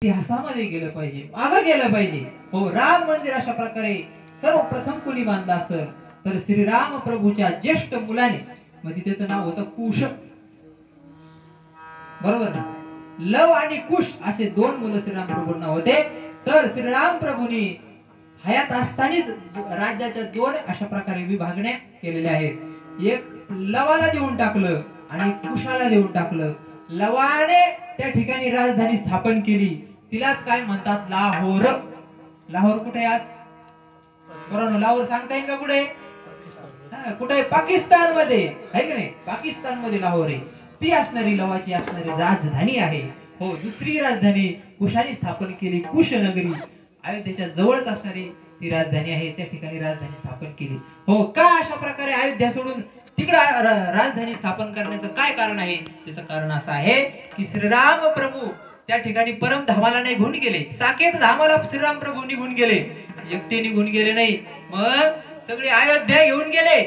इतिहासामध्ये गेलं पाहिजे, मागे गेलं पाहिजे। हो, राम मंदिर अशा प्रकारे सर्वप्रथम कोणी बांधलं असेल तर श्रीराम प्रभूच्या ज्येष्ठ मुलाने, म्हणजे त्याचं नाव होतं कुश, बरोबर ना? लव आणि कुश असे दोन मुलं श्रीराम प्रभूंना होते। तर श्रीराम प्रभूंनी हयात असतानाच राज्याच्या दोन अशा प्रकारे विभागण्या केलेल्या आहेत। एक लवाला देऊन टाकलं आणि कुशाला देऊन टाकलं। लवाने त्या ठिकाणी राजधानी स्थापन केली, तिलाच काय म्हणतात, लाहोर। लाहोर कुठे आहे आज? बरोबर, लाहोर सांगता येईल का कुठे? कुठे? पाकिस्तान मध्ये आहे की नाही? पाकिस्तान मध्ये लाहोर आहे। ती असणारी लवाची असणारी राजधानी आहे। हो, दुसरी राजधानी कुशाने स्थापन केली, कुश नगरी अयोध्येच्या जवळच असणारी ती राजधानी आहे, त्या ठिकाणी राजधानी स्थापन केली। हो, का अशा प्रकारे अयोध्या सोडून तिकडे राजधानी स्थापन करण्याचं काय कारण आहे? त्याचं कारण असं आहे की श्रीराम प्रभू त्या ठिकाणी परम धामाला निघून गेले, साकेत धामाला श्रीराम प्रभू निघून गेले, एकटे निघून गेले नाही, मग सगळी अयोध्या घेऊन गेले।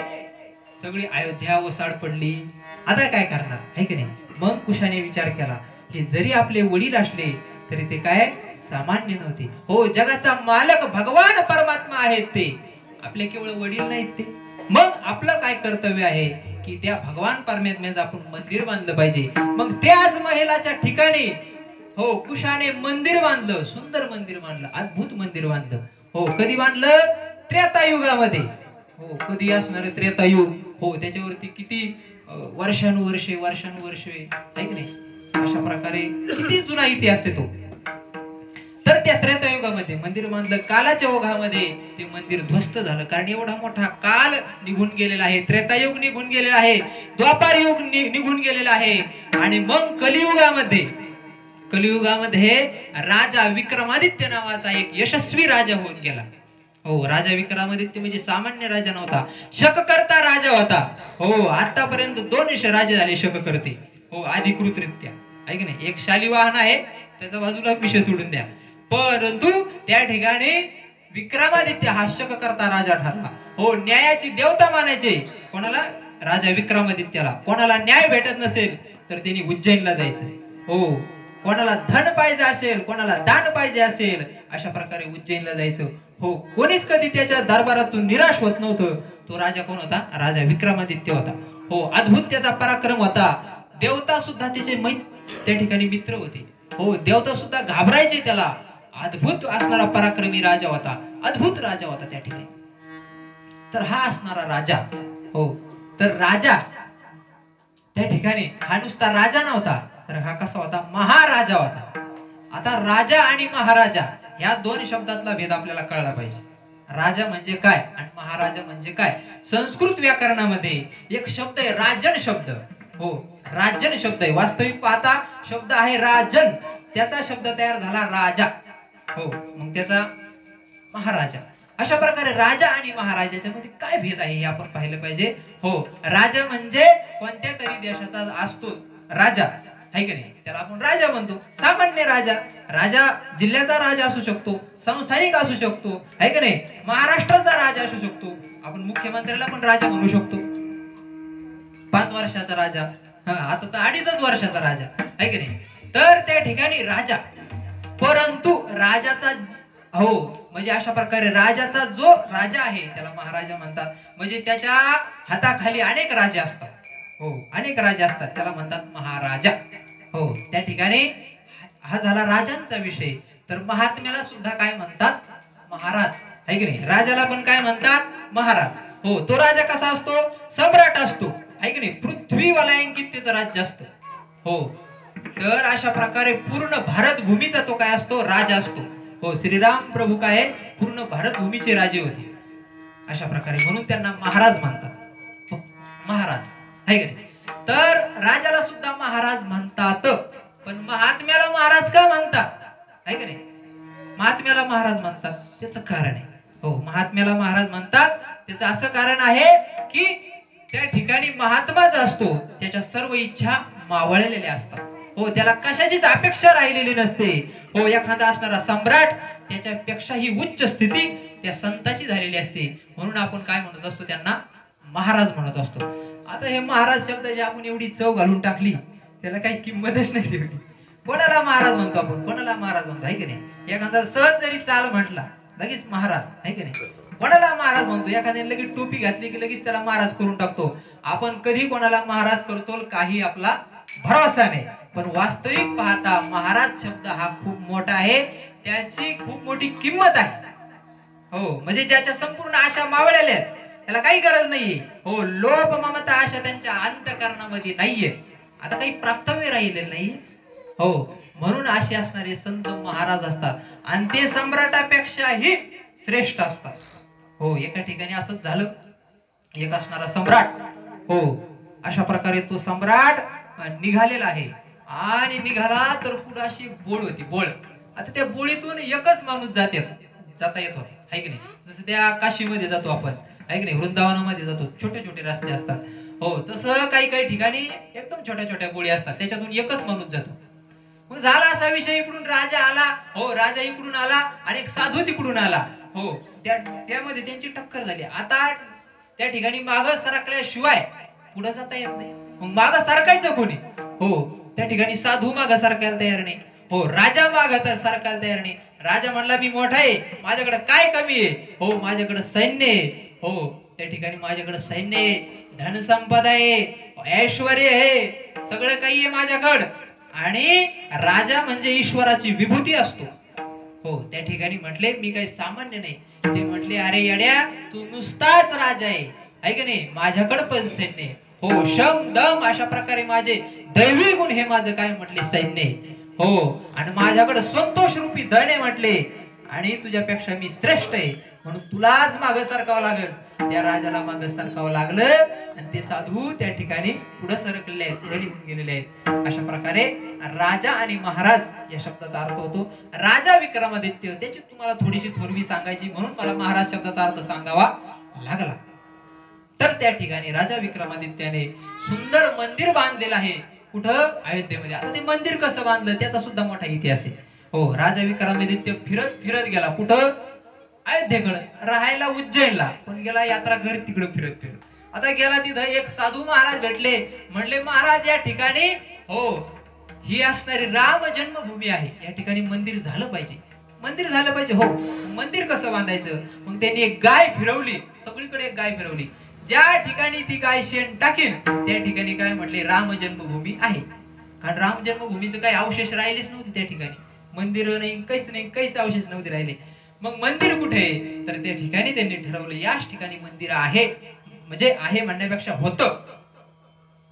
सगळी अयोध्या ओसाड पडली, आता काय करणार आहे की नाही? मग कुशाने विचार केला की जरी आपले वडील असले तरी ते काय सामान्य नव्हते। हो, जगाचा मालक भगवान परमात्मा आहेत ते, आपले केवळ वडील नाहीत ते। मग आपलं काय कर्तव्य आहे की त्या भगवान परमात्म्याचं आपण मंदिर बांधलं पाहिजे। मग त्याच महिलाच्या ठिकाणी हो कुशाने मंदिर बांधलं, सुंदर मंदिर बांधलं, अद्भुत मंदिर बांधलं। हो, कधी बांधलं? त्रेतायुगामध्ये। हो, कधी असणार त्रेतायुग? हो, त्याच्यावरती किती वर्षानुवर्षे आहे की नाही? अशा प्रकारे किती जुना इतिहास आहे तो। तर त्या त्रेतायुगामध्ये मंदिर बांधलं, कालाच्या ओघामध्ये ते मंदिर ध्वस्त झालं, कारण एवढा मोठा काल निघून गेलेला आहे, त्रेतायुग निघून गेलेला आहे, द्वापार युग निघून गेलेला आहे, आणि मग कलियुगामध्ये राजा विक्रमादित्य नावाचा एक यशस्वी राजा होऊन गेला। हो, राजा विक्रमादित्य म्हणजे सामान्य राजा नव्हता, शककर्ता राजा होता। हो, आतापर्यंत 2 राजे झाले शककर्ते, हो, अधिकृतरित्या आहे की नाही? एक शालिवाहन आहे, त्याचा बाजूला विषय सोडून द्या, परंतु त्या ठिकाणी विक्रमादित्य हा शककर्ता राजा ठरला। हो, न्यायाची देवता मानायचे कोणाला? राजा विक्रमादित्याला। कोणाला न्याय भेटत नसेल तर त्यांनी उज्जैनला जायचं। हो, कोणाला धन पाहिजे असेल, कोणाला दान पाहिजे असेल, अशा प्रकारे उज्जैनला जायचं। हो, कोणीच कधी त्याच्या दरबारातून निराश होत नव्हतं। तो राजा कोण होता? राजा विक्रमादित्य होता। हो, अद्भुत त्याचा पराक्रम होता, देवता सुद्धा त्याचे त्या ठिकाणी मित्र होते। हो, देवता सुद्धा घाबरायचे त्याला, अद्भुत असणारा पराक्रमी राजा होता, अद्भुत राजा होता त्या ठिकाणी। तर हा असणारा राजा, हो, तर राजा त्या ठिकाणी हा नुसता राजा नव्हता, तर हा कसा होता? महाराजा होता। आता राजा आणि महाराजा या 2 शब्दातला भेद आपल्याला कळला पाहिजे। राजा म्हणजे काय आणि महाराजा म्हणजे काय? संस्कृत व्याकरणामध्ये एक शब्द आहे राजन शब्द। हो, राजन शब्द आहे, वास्तविक पाहता शब्द आहे राजन, त्याचा शब्द तयार झाला राजा। हो, मग त्याचा महाराजा। अशा प्रकारे राजा आणि महाराजाच्या मध्ये काय भेद आहे हे आपण पाहिलं पाहिजे। हो, राजा म्हणजे कोणत्या तरी देशाचा असतो राजा, आहे की नाही? त्याला आपण राजा म्हणतो, सामान्य राजा। राजा जिल्ह्याचा राजा असू शकतो, संस्थानिक असू शकतो, आहे की नाही? महाराष्ट्राचा राजा असू शकतो, आपण मुख्यमंत्र्याला पण राजा म्हणू शकतो, 5 वर्षाचा राजा, आता तर 2.5 वर्षाचा राजा, आहे की नाही? तर त्या ठिकाणी राजा, परंतु राजाचा हो म्हणजे अशा प्रकारे राजाचा जो राजा आहे त्याला महाराजा म्हणतात, म्हणजे त्याच्या हाताखाली अनेक राजे असतात। हो, अनेक राजे असतात, त्याला म्हणतात महाराजा। हो, त्या ठिकाणी हा झाला राजांचा विषय। तर महात्म्याला सुद्धा काय म्हणतात? महाराज, आहे की नाही? राजाला पण काय म्हणतात? महाराज। हो, तो राजा कसा असतो? सम्राट असतो, आहे की नाही? पृथ्वी वलयांकित त्याचं राज्य असतं। हो, तर अशा प्रकारे पूर्ण भारत भूमीचा तो काय असतो? राजा असतो। हो, श्रीराम प्रभू काय पूर्ण भारत भूमीचे राजे होते, अशा प्रकारे, म्हणून त्यांना महाराज म्हणतात। महाराज, आहे की नाही? तर राजाला सुद्धा महाराज म्हणतात, पण महात्म्याला महाराज का म्हणतात? आहे की नाही? महात्म्याला महाराज म्हणतात त्याचं कारण आहे। हो, महात्म्याला महाराज म्हणतात त्याचं असं कारण आहे की त्या ठिकाणी महात्मा जो असतो त्याच्या सर्व इच्छा मावळलेल्या असतात। हो, त्याला कशाचीच अपेक्षा राहिलेली नसते। हो, एखादा असणारा सम्राट त्याच्यापेक्षाही उच्च स्थिती त्या संताची झालेली असते, म्हणून आपण काय म्हणत असतो? त्यांना महाराज म्हणत असतो। आता हे महाराज शब्दाची आपण एवढी चव घालून टाकली, त्याला काही किंमतच नाही ठेवली। कोणाला महाराज म्हणतो आपण, कोणाला महाराज म्हणतो आहे की नाही. एखादा सहज जरी चाल म्हटला लगेच महाराज आहे की नाही. कोणाला महाराज म्हणतो, एखाद्याने लगेच टोपी घातली की लगेच त्याला महाराज करून टाकतो. आपण कधी कोणाला महाराज करतो काही आपला भरोसा नाही. पण वास्तविक पाहता महाराज शब्द हा खूप मोठा आहे, त्याची खूप मोठी किंमत आहे. हो म्हणजे ज्याच्या संपूर्ण आशा मावळलेल्या आहेत त्याला काही गरज नाहीये. हो लोभ ममता आशा त्यांच्या अंतःकरणामध्ये नाहीये, आता काही प्राप्तव्य राहिले नाही. हो म्हणून असे असणारे संत महाराज असतात आणि ते सम्राटापेक्षाही श्रेष्ठ असतात. हो एका ठिकाणी असंच झालं, एक असणारा सम्राट, हो अशा प्रकारे तो सम्राट निघालेला आहे आणि निघाला तर पुढे अशी बोळ होती, बोळ. आता त्या बोळीतून एकच माणूस जाता येत होता आहे की नाही. जसं त्या काशीमध्ये जातो आपण आहे की नाही, वृंदावनामध्ये जातो, छोटे छोटे रस्ते असतात. हो तसं काही काही ठिकाणी एकदम छोट्या छोट्या बोळी असतात, त्याच्यातून एकच माणूस जातो. मग झाला असा विषय, इकडून राजा आला, हो राजा इकडून आला आणि एक साधू तिकडून आला. हो त्यामध्ये त्यांची टक्कर झाली. आता त्या ठिकाणी मागं सरकल्याशिवाय पुढे जाता येत नाही. मग मागं सरकायचं कोणी. हो त्या ठिकाणी साधू मागं सरकायला तयार नाही. हो राजा मागं तर सरकायला तयार नाही. राजा म्हणला मी मोठा आहे, माझ्याकडे काय कमी आहे. हो माझ्याकडे सैन्य आहे. हो त्या ठिकाणी माझ्याकडे सैन्य आहे, धनसंपदा आहे, ऐश्वर्य आहे, सगळं काही आहे माझ्याकडं. आणि राजा म्हणजे ईश्वराची विभूती असतो. हो त्या ठिकाणी म्हटले मी काही सामान्य नाही. ते म्हटले अरे येड्या तू नुसताच राजा आहे की नाही, माझ्याकडे पण सैन्य आहे. हो शम दम अशा प्रकारे माझे दैवी गुण हे माझं काय म्हटले सैन्य आहे. हो आणि माझ्याकडे संतोष रूपी धन आहे म्हटले, आणि तुझ्यापेक्षा मी श्रेष्ठ आहे म्हणून तुलाच मागे सरकावं लागेल. त्या राजाला मागे सरकावं लागलं आणि ते साधू त्या ठिकाणी पुढे सरकलेले आहेत, पुढे निघून गेलेले आहेत. अशा प्रकारे राजा आणि महाराज या शब्दाचा अर्थ होतो. राजा विक्रमादित्य त्याची तुम्हाला थोडीशी थोरवी सांगायची म्हणून मला महाराज शब्दाचा अर्थ सांगावा लागला. तर त्या ठिकाणी राजा विक्रमादित्याने सुंदर मंदिर बांधलेलं आहे. कुठं अयोध्येमध्ये. आता ते मंदिर कसं बांधलं त्याचा सुद्धा मोठा इतिहास आहे. हो राजा विक्रमादित्य फिरत फिरत गेला कुठं, अयोध्येकडे राहायला, उज्जैनला. पण गेला यात्रा घर तिकडे फिरत फिरत. आता गेला तिथं एक साधू महाराज भेटले. म्हणले महाराज या ठिकाणी हो ही असणारी राम जन्मभूमी आहे, या ठिकाणी मंदिर झालं पाहिजे, मंदिर झालं पाहिजे. हो मंदिर कसं बांधायचं. मग त्यांनी एक गाय फिरवली, सगळीकडे एक गाय फिरवली. ज्या ठिकाणी ती गाय शेण टाकेल त्या ठिकाणी काय म्हटले राम जन्मभूमी आहे. कारण राम जन्मभूमीचं काही अवशेष राहिलेच नव्हते त्या ठिकाणी, मंदिर नाही काहीच नाही, काहीच अवशेष नव्हते राहिले. मग मंदिर कुठे, तर त्या ठिकाणी त्यांनी ठरवलं याच ठिकाणी मंदिर आहे, म्हणजे आहे म्हणण्यापेक्षा होतं,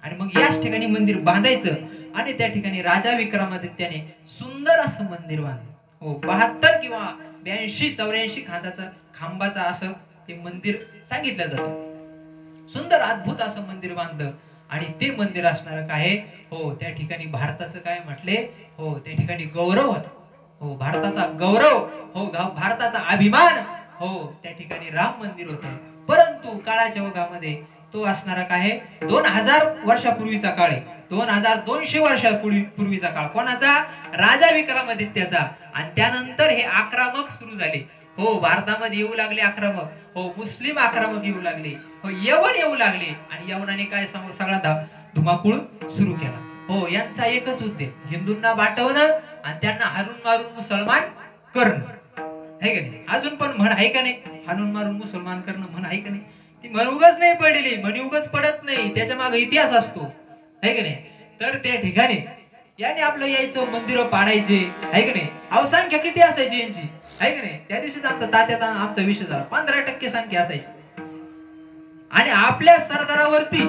आणि मग याच ठिकाणी मंदिर बांधायचं. आणि त्या ठिकाणी राजा विक्रमादित्याने सुंदर असं मंदिर बांधलं. हो 72 किंवा 82-84 खांबाचा असं ते मंदिर सांगितलं जातं. सुंदर अद्भुत असं मंदिर बांधलं. आणि ते मंदिर असणार काय हो त्या ठिकाणी भारताचं काय म्हटले हो त्या ठिकाणी गौरव होता. हो भारताचा गौरव, हो भारताचा अभिमान, हो त्या ठिकाणी राम मंदिर होतं. परंतु काळाच्या ओघामध्ये तो असणारा काय 2000 वर्षापूर्वीचा काळ आहे, 2200 वर्षापूर्वीचा काळ. कोणाचा, राजा विक्रमादित्याचा. आणि त्यानंतर हे आक्रमक सुरू झाले. हो भारतामध्ये येऊ लागले आक्रमक, हो मुस्लिम आक्रमक येऊ लागले, हो यवन येऊ लागले. आणि यवनाने काय सगळा धुमाकूळ सुरू केला. हो यांचा एकच उद्देश हिंदूंना वाटवणं आणि त्यांना हारून मारून मुसलमान करणं, आहे का नाही. अजून पण म्हण आहे का नाही, हारून मारून मुसलमान करणं म्हण आहे का नाही. ती म्हण उगाच नाही पडलेली, म्हणी उगाच पडत नाही, त्याच्या मागे इतिहास असतो, आहे का नाही. तर त्या ठिकाणी याने आपलं यायचं, मंदिरं पाडायचे, आहे का नाही. अवसंख्या किती असायची यांची, आहे का नाही. त्या दिवशीच आमचा तात्याचा आमचा विषय झाला, 15% संख्या असायची. आणि आपल्या सरदारावरती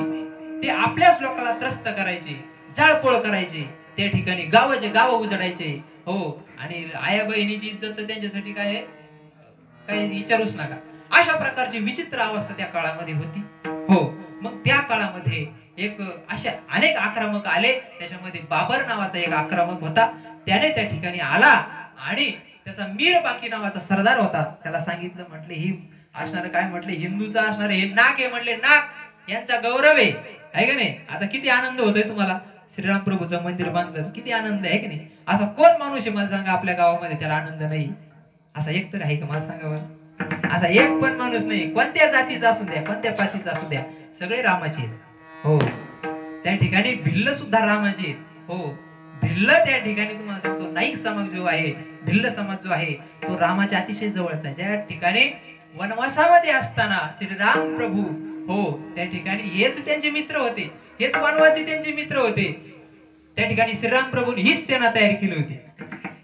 ते आपल्याच लोकांना त्रस्त करायचे, जाळपोळ करायचे. त्या ठिकाणी गावाचे गाव उजडायचे. हो आणि आया बहिणीची इज्जत तर त्यांच्यासाठी काय आहे, काही विचारूच नका. अशा प्रकारची विचित्र अवस्था त्या काळामध्ये होती. हो मग त्या काळामध्ये एक अशा अनेक आक्रमक आले. त्याच्यामध्ये बाबर नावाचा एक आक्रमक होता. त्याने त्या ठिकाणी आला आणि त्याचा मीर बाकी नावाचा सरदार होता. त्याला सांगितलं, म्हटले ही असणार काय, म्हटले हिंदूचा असणार हे नाक आहे, म्हटले नाक यांचा गौरव आहे का नाही. आता किती आनंद होतोय तुम्हाला, श्रीराम प्रभूचं मंदिर बांधलं, किती आनंद आहे की नाही. असा कोण माणूस आहे मला सांगा आपल्या गावामध्ये त्याला आनंद नाही. असा एक तर आहे का मला सांगा बरं. असा एक पण माणूस नाही, कोणत्या जातीचा असू द्या, कोणत्या पातीचा असू द्या, सगळे रामाचे आहेत. हो त्या ठिकाणी भिल्ल सुद्धा रामाचे आहेत. हो भिल्ल त्या ठिकाणी तुम्हाला सांगतो नाईक समाज जो आहे, भिल्ल समाज जो आहे तो रामाच्या अतिशय जवळचा आहे. ज्या ठिकाणी वनवासामध्ये असताना श्रीराम प्रभू त्या ठिकाणी हेच त्यांचे मित्र होते, हेच वनवासी त्यांचे मित्र होते. त्या ठिकाणी श्रीराम प्रभूंनी हीच सेना तयार केली होती.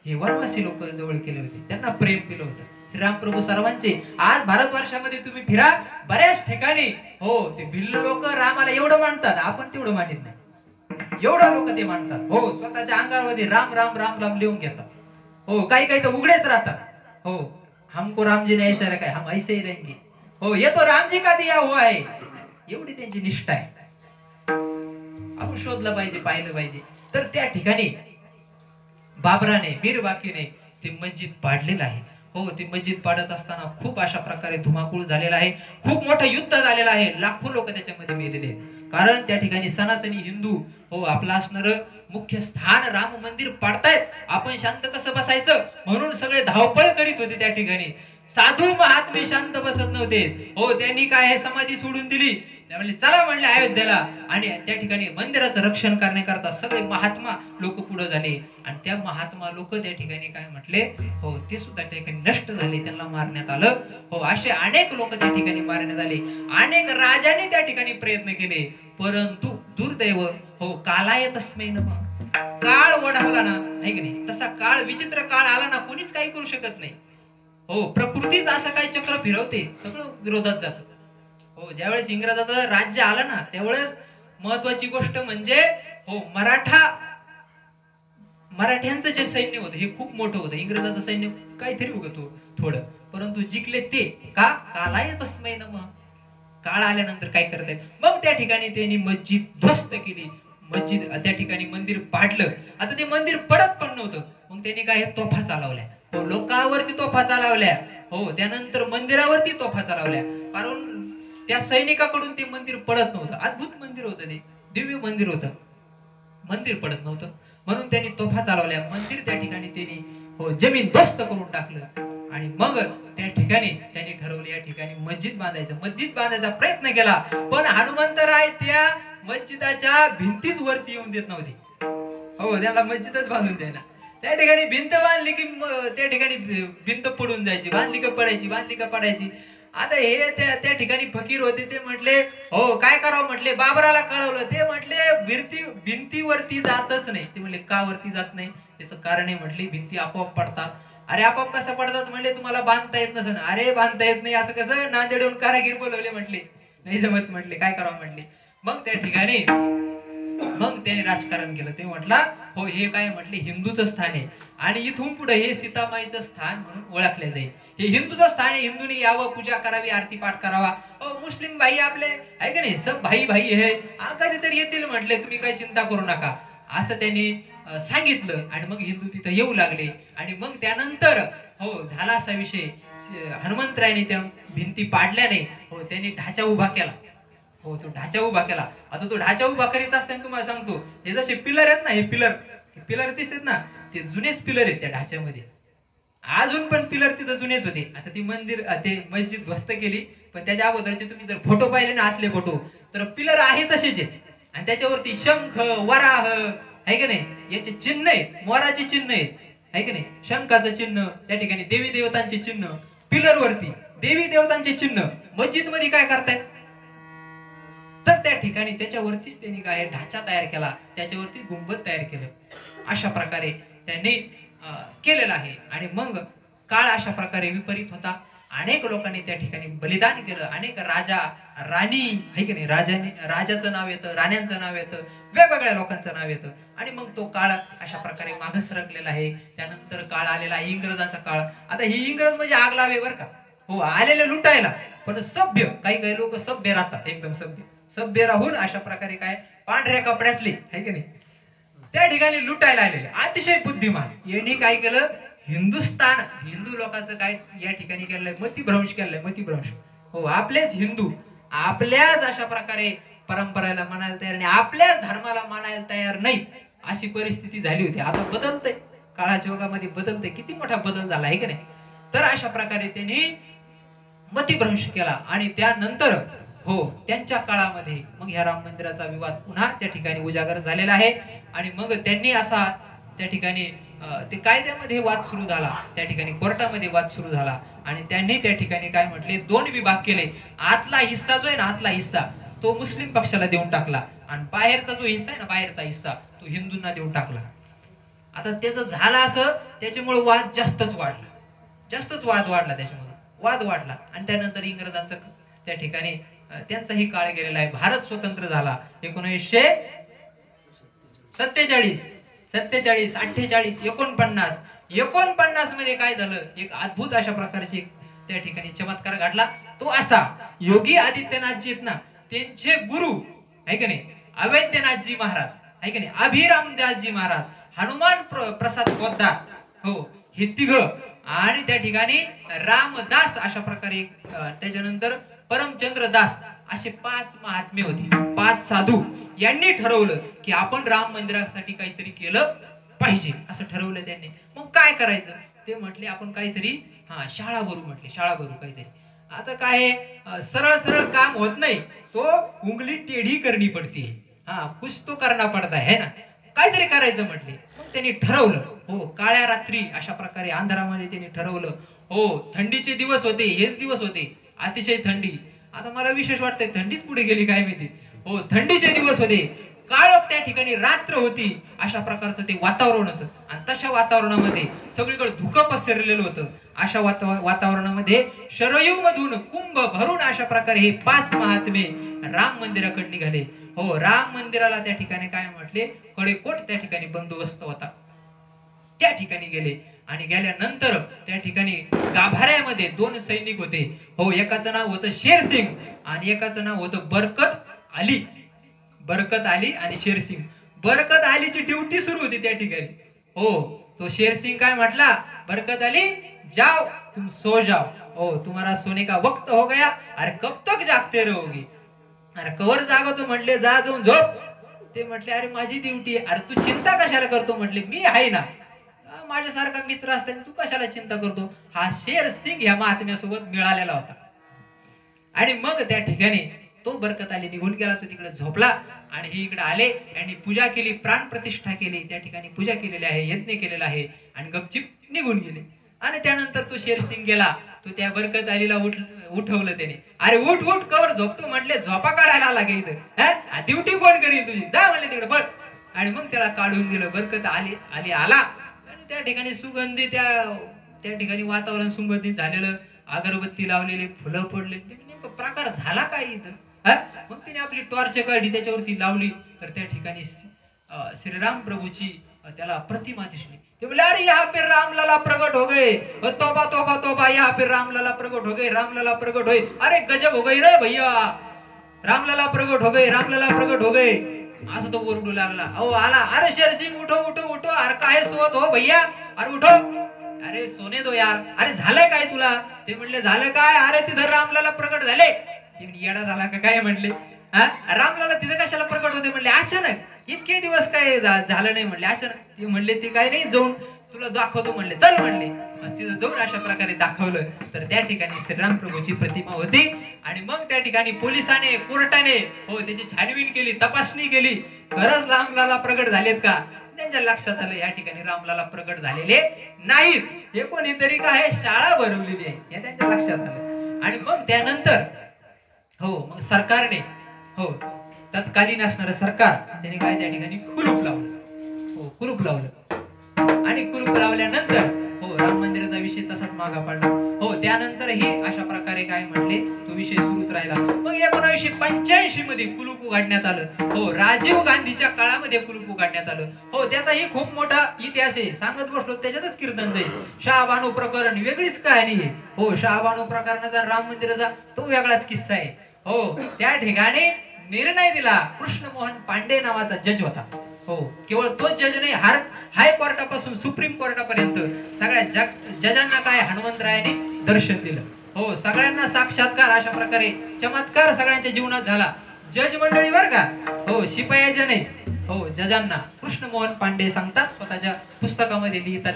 हे वनवासी लोक जवळ केले होते, त्यांना प्रेम दिलं होतं. श्रीराम प्रभू सर्वांचे आज भारतवर्षामध्ये तुम्ही फिरा, बऱ्याच ठिकाणी ते भिल्ल लोक रामाला एवढं मानतात, आपण तेवढं मानित नाही. एवढं लोक ते मानतात. स्वतःच्या अंगावरती राम राम राम राम लिहून घेतात. काही काही तर उघडेच राहतात. हमको रामजी ने ऐसा रखा है, हम ऐसे ही रहेंगे. ये तो रामजी का दिया हुआ है. एवढी त्यांची निष्ठा आहे. आपण शोधलं पाहिजे, पाहिलं पाहिजे. तर त्या ठिकाणी बाबराने, मीरबाकीने ते मस्जिद पाडलेलं आहे. ते मस्जिद पाडत असताना खूप अशा प्रकारे धुमाकूळ झालेला आहे, खूप मोठं युद्ध झालेलं आहे, लाखो लोक त्याच्यामध्ये मेलेले आहेत. कारण त्या ठिकाणी सनातनी हिंदू आपलं असणार मुख्य स्थान राम मंदिर पाडतायत, आपण शांत कसं बसायचं म्हणून सगळे धावपळ करीत होते. त्या ठिकाणी साधू महात्मे शांत बसत नव्हते. त्यांनी काय हे समाधी सोडून दिली. त्यामुळे चला म्हणले अयोध्येला, आणि त्या ठिकाणी मंदिराचं रक्षण करण्याकरता सगळे महात्मा लोक पुढे झाले. आणि त्या महात्मा लोक त्या ठिकाणी काय म्हटले, ते सुद्धा त्या ठिकाणी नष्ट झाले, त्यांना मारण्यात आलं. असे अनेक लोक त्या ठिकाणी मारण्यात आले. अनेक राजांनी त्या ठिकाणी प्रयत्न केले, परंतु दुर्दैव कालाय तस्मै नमः. काळ ओढावला ना, आहे की नाही, तसा काळ विचित्र काळ आला ना, कोणीच काही करू शकत नाही. प्रकृतीच असं काही चक्र फिरवते, सगळं विरोधात जात. ज्यावेळेस इंग्रजाचं राज्य आलं ना, त्यावेळेस महत्वाची गोष्ट म्हणजे मराठ्यांचं जे सैन्य होतं हे खूप मोठं होतं. इंग्रजाचं सैन्य काहीतरी उगत थोडं, परंतु जिंकले ते का कालाय तस्मै नमः. काळ आल्यानंतर काय करतायत, मग त्या ठिकाणी त्यांनी मस्जिद ध्वस्त केली, मस्जिद त्या ठिकाणी मंदिर पाडलं. आता ते मंदिर पडत पण नव्हतं, मग त्यांनी काय तोफा चालवल्या, लोकांवरती तोफा चालवल्या. त्यानंतर मंदिरावरती तोफा चालवल्या, कारण त्या सैनिकाकडून ते मंदिर पडत नव्हतं. अद्भुत मंदिर होतं, ते दिव्य मंदिर होतं, मंदिर पडत नव्हतं, म्हणून त्यांनी तोफा चालवल्या. मंदिर त्या ठिकाणी त्यांनी जमीन ध्वस्त करून टाकलं. आणि मग त्या ठिकाणी त्यांनी ठरवलं या ठिकाणी मस्जिद बांधायचं. मस्जिद बांधायचा प्रयत्न केला, पण हनुमंतराय त्या मस्जिदाच्या भिंतीच वरती येऊन देत नव्हते. त्याला मस्जिदच बांधून द्यायला. त्या ठिकाणी भिंत बांधली की त्या ठिकाणी भिंत पडून जायची, बांधली का पडायची, बांधली का पडायची. आता हे त्या ठिकाणी फकीर होते, ते म्हटले काय करावं म्हटले, बाबराला कळवलं. ते म्हटले भिंतीवरती जातच नाही. ते म्हणले का वरती जात नाही, त्याचं कारण आहे म्हटले भिंती आपोआप पडतात. अरे आपोआप कसं पडतात म्हणले, तुम्हाला बांधता येत नसेल. अरे बांधता येत नाही असं कसं, नांदेडहून कारागीर बोलवले म्हटले, नाही जमत म्हटले, काय करावं म्हटले. मग त्या ठिकाणी त्याने राजकारण केलं. ते म्हटला हे काय म्हटले हिंदूचं स्थान आहे, आणि इथून पुढे हे सीतामाईचं स्थान म्हणून ओळखले जाईल. हे हिंदूचं स्थान आहे, हिंदूंनी यावं, पूजा करावी, आरती पाठ करावा. मुस्लिम भाई आपले आहे का नाही, सब भाई भाई हे कधीतरी येतील म्हटले, तुम्ही काही चिंता करू नका, असं त्यांनी सांगितलं. आणि मग हिंदू तिथं येऊ लागले. आणि मग त्यानंतर झाला असा विषय, हनुमंतरायाने त्या भिंती पाडल्या नाही, त्यांनी ढाचा उभा केला. तो ढाचा उभा केला. आता तो ढाचा उभा करीत असताना तुम्हाला सांगतो, हे जसे पिलर आहेत ना, हे पिलर दिसतात ना, ते जुनेच पिलर आहेत त्या ढाच्यामध्ये. अजून पण पिलर तिथं जुनेच होते. आता ती ते मस्जिद ध्वस्त केली, पण त्याच्या अगोदरचे तुम्ही जर फोटो पाहिले ना, आतले फोटो, तर पिलर आहे तसेच आहेत. आणि त्याच्यावरती शंख, वराह आहे का नाही, याचे चिन्ह आहेत, मोराचे चिन्ह आहेत, आहे का नाही, शंखाचं चिन्ह, त्या ठिकाणी देवी देवतांचे चिन्ह, पिलर वरती देवी देवतांचे चिन्ह. मस्जिद मध्ये काय करतायत, तर त्या ठिकाणी त्याच्यावरतीच त्यांनी काय ढाचा तयार केला, त्याच्यावरती गुंबद तयार केलं. अशा प्रकारे त्यांनी केलेलं आहे. आणि मग काळ अशा प्रकारे विपरीत होता. अनेक लोकांनी त्या ठिकाणी बलिदान केलं. अनेक राजा राणी आहे की नाही, राजाचं नाव येतं, राण्यांचं नाव येतं, वेगवेगळ्या लोकांचं नाव येतं. आणि मग तो काळ अशा प्रकारे मागे सरकलेला आहे. त्यानंतर काळ आलेला आहे इंग्रजाचा काळ. आता ही इंग्रज म्हणजे आग लावे बर का, आलेले लुटायला, पण सभ्य, काही लोक सभ्य राहतात, एकदम सभ्य राहून अशा प्रकारे काय पांढऱ्या कपड्यातले आहे की नाही, त्या ठिकाणी लुटायला आलेले अतिशय बुद्धिमान. यांनी काय केलं, हिंदुस्थान, हिंदू लोकांचं काय या ठिकाणी केलंय, मतिभ्रंश केलंय, मतिभ्रंश. आपलेच हिंदू आपल्याच अशा प्रकारे परंपरेला मानायला तयार नाही, आपल्याच धर्माला मानायला तयार नाही, अशी परिस्थिती झाली होती. आता बदलतंय, काळाच्या युगामध्ये बदलतंय, किती मोठा बदल झाला आहे की नाही. तर अशा प्रकारे त्यांनी मतिभ्रंश केला. आणि त्यानंतर त्यांच्या काळामध्ये मग ह्या राम मंदिराचा विवाद पुन्हा त्या ठिकाणी उजागर झालेला आहे. आणि मग त्यांनी असा त्या ठिकाणी ते कायद्यामध्ये वाद सुरू झाला, त्या ठिकाणी कोर्टामध्ये वाद सुरू झाला आणि त्यांनी त्या ठिकाणी काय म्हटले, दोन विभाग केले. आतला हिस्सा जो आहे ना, आतला हिस्सा तो मुस्लिम पक्षाला देऊन टाकला आणि बाहेरचा जो हिस्सा आहे ना, बाहेरचा हिस्सा तो हिंदूंना देऊन टाकला. आता त्याचं झालं असं, त्याच्यामुळे वाद जास्तच वाढला त्याच्यामुळे वाद वाढला आणि त्यानंतर इंग्रजांचं त्या ठिकाणी त्यांचाही काळ गेलेला आहे. भारत स्वतंत्र झाला 1947, 47, 48, 49 मध्ये काय झालं, एक अद्भुत अशा प्रकारची त्या ठिकाणी चमत्कार घडला. तो असा, योगी आदित्यनाथजी आहेत ना, त्यांचे गुरु आहे की नाही, अवैद्यनाथजी महाराज आहे की नाही, अभिरामदासजी महाराज, हनुमान प्रसाद पोद्दार, हो, हे तिघ आणि त्या ठिकाणी रामदास अशा प्रकारे, त्याच्यानंतर परमचंद्र दास, असे 5 महात्मे होते, 5 साधू. यांनी ठरवलं की आपण राम मंदिरासाठी काहीतरी केलं पाहिजे असं ठरवलं त्यांनी. मग काय करायचं ते म्हटले, आपण काहीतरी शाळा भरू म्हटले, शाळा भरू काहीतरी. आता काय सरळ सरळ काम होत नाही, तो उंगली टेढ़ी करनी पडती है, कुछ तो करना पडता है ना, काहीतरी करायचं म्हटले. मग त्यांनी ठरवलं, हो, काळ्या रात्री अशा प्रकारे अंधारामध्ये त्यांनी ठरवलं. हो, थंडीचे दिवस होते, हेच दिवस होते, अतिशय थंडी. आता मला विशेष वाटतंय, थंडीच पुढे गेली काय माहिती. हो, थंडीचे दिवस होते, काळोख त्या ठिकाणी रात्र होती, अशा प्रकारचं ते वातावरण होतं आणि तशा वातावरणामध्ये सगळीकडे धुकं पसरलेलं होतं. अशा वातावरणामध्ये शरयू मधून कुंभ भरून अशा प्रकारे हे 5 महात्मे राम मंदिराकडे निघाले. हो, राम मंदिराला त्या ठिकाणी काय म्हटले, कडेकोट त्या ठिकाणी बंदोबस्त होता. त्या ठिकाणी गेले आणि गेल्यानंतर त्या ठिकाणी गाभाऱ्यामध्ये 2 सैनिक होते. हो, एकाचं नाव होतं शेरसिंग आणि एकाचं नाव होतं बरकत अली. बरकत अली आणि शेरसिंग. बरकत अलीची ड्युटी सुरू होती त्या ठिकाणी. हो, तो शेरसिंग काय म्हटला, बरकत अली जाओ, तुम सो जाओ. हो, तुम्हारा सोने का वक्त हो गया, अरे कब तक जागते रहोगे, अरे कवर जागतो म्हटले, जा जाऊन झोप. ते म्हटले, अरे माझी ड्युटी आहे. अरे तू चिंता कशाला करतो म्हटले, मी आहे ना, माझ्यासारखा मित्र असताना तू कशाला चिंता करतो. हा शेरसिंग या महात्म्यासोबत मिळालेला होता. आणि मग त्या ठिकाणी तो बरकत अली निघून गेला, तो तिकडे झोपला आणि हे इकडे आले, यांनी पूजा केली, प्राण प्रतिष्ठा केली, त्या ठिकाणी पूजा केलेली आहे, यज्ञ केलेला आहे आणि गपचिप निघून गेले. आणि त्यानंतर तो शेरसिंग गेला, तो त्या बरकत अलीला उठवलं त्याने. अरे उठ उठ, कवर झोपतो म्हटले, झोपा काढायला आला गे इथं, ड्युटी कोण करील तुझी, जा म्हणले तिकडे बळ. आणि मग त्याला काढून दिलं. बरकत अली आला आणि त्या ठिकाणी सुगंधी त्या ठिकाणी वातावरण सुगंधित झालेलं, अगरबत्ती लावलेले, फुलं पडले, प्रकार झाला काय इथं. मग तिने आपली टॉर्च काढली, त्याच्यावरती लावली, तर त्या ठिकाणी श्रीराम प्रभूची त्याला प्रतिमा दिसली. ते बोले, अरे यहाँ पे रामलला प्रकट हो गए, तोबा तोबा तोबा, यहाँ पे रामलला प्रकट हो गए, रामलला प्रकट होए, अरे गजब हो गई रे भैया, रामलला प्रकट हो गए, रामलला प्रकट हो गए. असं तो ओरडू लागला. अहो आला, अरे शेरसिंग उठो उठो उठो, अरे काय सोत हो भैया, अरे उठो, अरे सोने दो यार, अरे झालंय काय तुला. ते म्हणले, झालं काय, अरे तिथं रामलला प्रकट झाले. येडा झाला का काय म्हटले, रामलाला तिथे कशाला प्रकट होते म्हणले, अचानक, इतके दिवस काय झालं नाही म्हणले, अचानक. ते म्हणले, ते काय नाही, जाऊन तुला दाखवतो म्हणले, चल म्हणले. तिथं जाऊन अशा प्रकारे दाखवलं, तर त्या ठिकाणी श्रीराम प्रभूची प्रतिमा होती. आणि मग त्या ठिकाणी पोलिसाने, कोर्टाने, हो, त्याची छानबीन केली, तपासणी केली, खरंच रामलाला प्रकट झालेत का. त्यांच्या लक्षात आलं, या ठिकाणी रामलाला प्रकट झालेले नाहीत, हे कोणीतरी काय शाळा भरवलेली आहे, हे त्यांच्या लक्षात आलं. आणि मग त्यानंतर हो, मग सरकारने, हो, तत्कालीन असणारं सरकार, त्याने काय त्या ठिकाणी कुलूप लावलं. हो, कुलूप लावलं आणि कुलूप लावल्यानंतर हो, राम मंदिराचा विषय तसाच मागा पडला. हो, त्यानंतरही अशा प्रकारे काय म्हटले, तो विषय सुरूच राहिला. मग 1985 मध्ये कुलूप उघडण्यात आलं. हो, राजीव गांधीच्या काळामध्ये कुलूप उघडण्यात आलं. हो, त्याचाही खूप मोठा इतिहास आहे, सांगत बसलो त्याच्यातच कीर्तन जाईल. शहाबानू प्रकरण वेगळीच कहाणी आहे. हो, शहाबानू प्रकरणाचा, राम मंदिराचा तो वेगळाच किस्सा आहे. हो, त्या ठिकाणी निर्णय दिला कृष्णमोहन पांडे नावाचा जज होता. हो, केवळ तोच जज नाही, हाय कोर्टापासून सुप्रीम कोर्टापर्यंत सगळ्या जजांना काय हनुमंतरायाने दर्शन दिलं. हो, सगळ्यांना साक्षात्कार, अशा प्रकारे चमत्कार सगळ्यांच्या जीवनात झाला. जज मंडळी बर का, हो, शिपायाच्या नाही, हो, जजांना. कृष्णमोहन पांडे सांगतात, स्वतःच्या पुस्तकामध्ये लिहितात,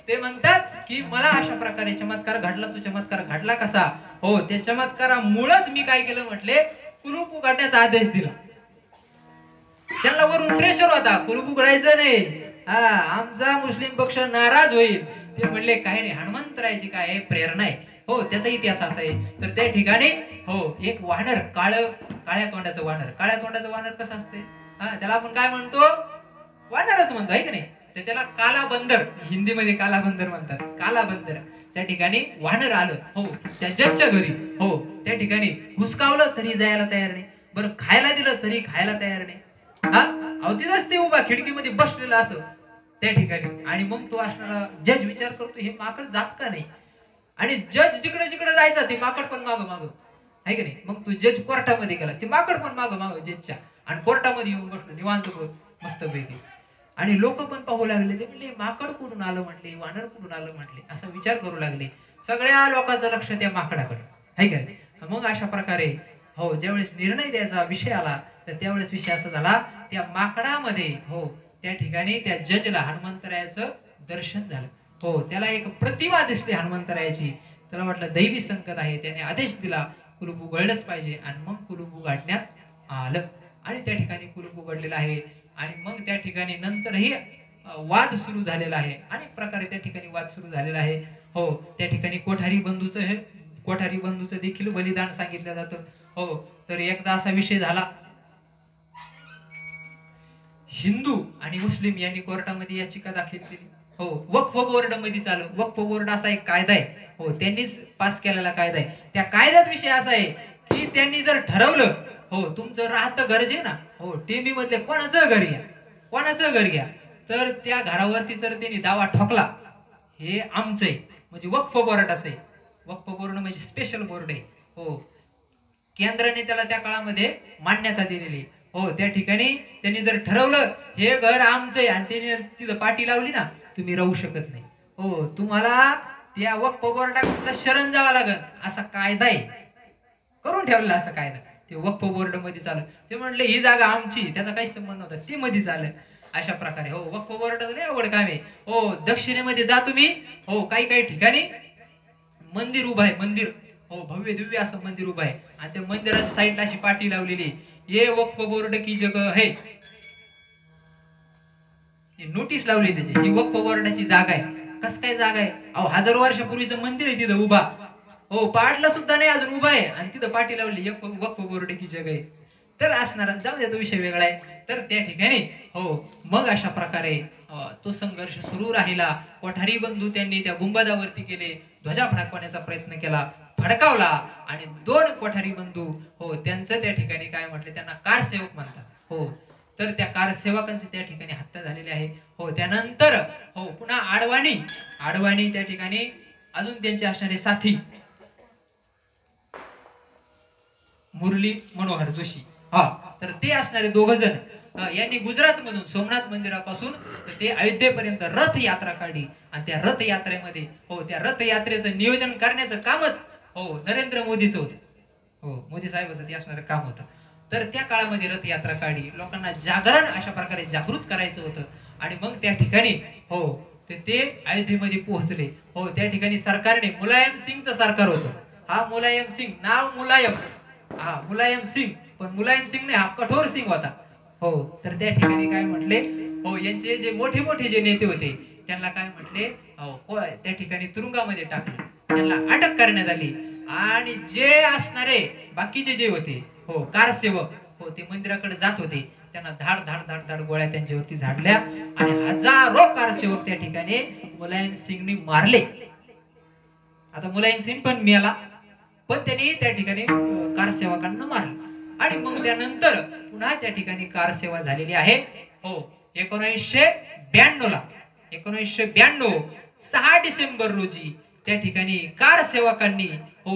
ते म्हणतात की मला अशा प्रकारे चमत्कार घडला. तो चमत्कार घडला कसा. हो, त्या चमत्कारामुळेच मी काय केलं म्हटले, कुलूप उघडण्याचा आदेश दिला. त्यांना वरून प्रेशर होता, कुलूप उघडायचं नाही, हा आमचा मुस्लिम पक्ष नाराज होईल. ते म्हणले काही नाही, हनुमंतरायाची काय आहे प्रेरणा आहे. हो त्याचा इतिहास असा आहे. तर त्या ठिकाणी हो एक वानर काळ्या तोंडाचं वानर. काळ्या तोंडाचं वानर कसं असते, हा त्याला आपण काय म्हणतो, वानरच म्हणतो आहे की नाही. तर त्याला काला बंदर, हिंदीमध्ये काला बंदर म्हणतात, काला बंदर. त्या ठिकाणी वानर आलं हो त्या जजच्या घरी. हो त्या ठिकाणी हुसकावलं तरी जायला तयार नाही. बरं खायला दिलं तरी खायला तयार नाही. हा अहो तिथंच ते उभा खिडकीमध्ये बसलेला असं त्या ठिकाणी. आणि मग तो असणारा जज विचार करतो हे माकड जात का नाही. आणि जज जिकडे जिकडे जायचा ते माकड पण माग माग आहे की नाही. मग तो जज कोर्टामध्ये गेला, ते माकड पण माग माग जजच्या. आणि कोर्टामध्ये येऊन बसलो निवांत मस्त पैकी. आणि लोक पण पाहू लागले. ते म्हणले माकड कुठून आलं म्हणले, वानर कुठून आलं म्हटले, असा विचार करू लागले. सगळ्या लोकांचं लक्ष त्या माकडाकडे आहे का नाही. मग अशा प्रकारे हो ज्यावेळेस निर्णय द्यायचा विषय आला तर त्यावेळेस विषय असा झाला, त्या माकडामध्ये हो त्या ठिकाणी त्या जजला हनुमंतरायाचं दर्शन झालं. हो त्याला एक प्रतिमा दिसली हनुमंतरायाची. त्याला वाटलं दैवी संकट आहे. त्याने आदेश दिला कुलूप उघडलंच पाहिजे. आणि मग कुलूप उघडण्यात आलं आणि त्या ठिकाणी कुलूप उघडलेलं आहे. आणि मग त्या ठिकाणी नंतरही वाद सुरू झालेला आहे. अनेक प्रकारे त्या ठिकाणी वाद सुरू झालेला आहे. हो त्या ठिकाणी कोठारी बंधूचं देखील बलिदान सांगितलं जातं. हो तर एकदा असा विषय झाला, हिंदू आणि मुस्लिम यांनी कोर्टामध्ये याचिका दाखल केली. हो वक्फ बोर्ड मध्ये चालू, वक्फ बोर्ड असा एक कायदा आहे. हो त्यांनीच पास केलेला कायदा आहे. त्या कायद्यात विषय असा आहे की त्यांनी जर ठरवलं हो तुमचं राहतं घर जे ना हो टीव्ही मधले कोणाचं घर घ्या, तर त्या घरावरती जर त्यांनी दावा ठोकला हे आमचं आहे म्हणजे वक्फ बोर्डाचं आहे. वक्फ बोर्ड म्हणजे स्पेशल बोर्ड आहे. हो केंद्राने त्याला त्या काळामध्ये मान्यता दिलेली. हो त्या ठिकाणी त्यांनी जर ठरवलं हे घर आमचं आहे आणि त्यांनी तिथं पाटी लावली ना, तुम्ही राहू शकत नाही. हो तुम्हाला त्या वक्फ बोर्डाकडे शरण जावं लागेल असा कायदा आहे, करून ठेवला असा कायदा. ते वक्फ बोर्ड मध्ये चालू. ते म्हणले ही जागा आमची, त्याचा काही संबंध नव्हता, ती मध्ये चालेल. अशा प्रकारे हो वक्फ बोर्डाचं लय अवघड काम आहे. हो दक्षिणेमध्ये जा तुम्ही. हो काही ठिकाणी मंदिर उभं आहे, मंदिर हो भव्य दिव्य असं मंदिर उभं आहे. आणि त्या मंदिराच्या साईडला अशी पाटी लावलेली, ये वक्फ बोर्ड की जगह है. नोटीस लावली त्याची, ही वक्फ बोर्डाची जागा आहे. कस काय जागा आहे, अहो 1000 वर्षापूर्वीचं मंदिर आहे तिथं उभा. हो पाडलं सुद्धा नाही अजून उभा आहे आणि तिथं पाटी लावली वक्फ बोर्ड की जगह आहे. तर असणार जाऊ द्या तो विषय वेगळा आहे. तर त्या ठिकाणी हो मग अशा प्रकारे तो संघर्ष सुरू राहिला. कोठारी बंधू त्यांनी त्या गुंबदावरती गेले, ध्वजा फडकवण्याचा प्रयत्न केला, फडकावला. आणि 2 कोठारी बंधू हो त्यांचं त्या ठिकाणी काय म्हटले, त्यांना कारसेवक म्हणतात. हो तर त्या कारसेवकांची त्या ठिकाणी हत्या झालेली आहे. हो त्यानंतर हो पुन्हा आडवाणी त्या ठिकाणी अजून त्यांचे असणारे साथी मुरली मनोहर जोशी, हा तर ते असणारे 2 जण यांनी गुजरात मधून सोमनाथ मंदिरापासून ते अयोध्येपर्यंत रथ यात्रा काढली. आणि त्या रथ यात्रेमध्ये हो त्या रथ यात्रेचं नियोजन करण्याचं कामच हो नरेंद्र मोदीचं होतं. हो मोदी साहेबांचं ते असणारं काम होतं. तर त्या काळामध्ये रथ यात्रा काढली, लोकांना जागरण अशा प्रकारे जागृत करायचं होतं. आणि मग त्या ठिकाणी हो ते अयोध्येमध्ये पोहोचले. हो त्या ठिकाणी सरकारने मुलायम सिंगचं सरकार होतं. हा मुलायम सिंग नाव मुलायम, हा मुलायम सिंग, पण मुलायम सिंग नाही हा कठोर सिंग होता. हो तर त्या ठिकाणी काय म्हटले, हो यांचे जे मोठे जे नेते होते त्यांना काय म्हटले, हो त्या ठिकाणी तुरुंगामध्ये टाकले, त्यांना अटक करण्यात आली. आणि जे असणारे बाकीचे जे होते हो कारसेवक हो ते मंदिराकडे जात होते, त्यांना धाड गोळ्या त्यांच्यावरती झाडल्या. आणि हजारो कारसेवक त्या ठिकाणी मुलायम सिंगनी मारले. आता मुलायम सिंग पण मेला, पण त्यांनी त्या ठिकाणी कारसेवकांना मारले. आणि मग त्यानंतर पुन्हा त्या ठिकाणी कारसेवा झालेली आहे. हो 1992 6 डिसेंबर रोजी त्या ठिकाणी कारसेवकांनी हो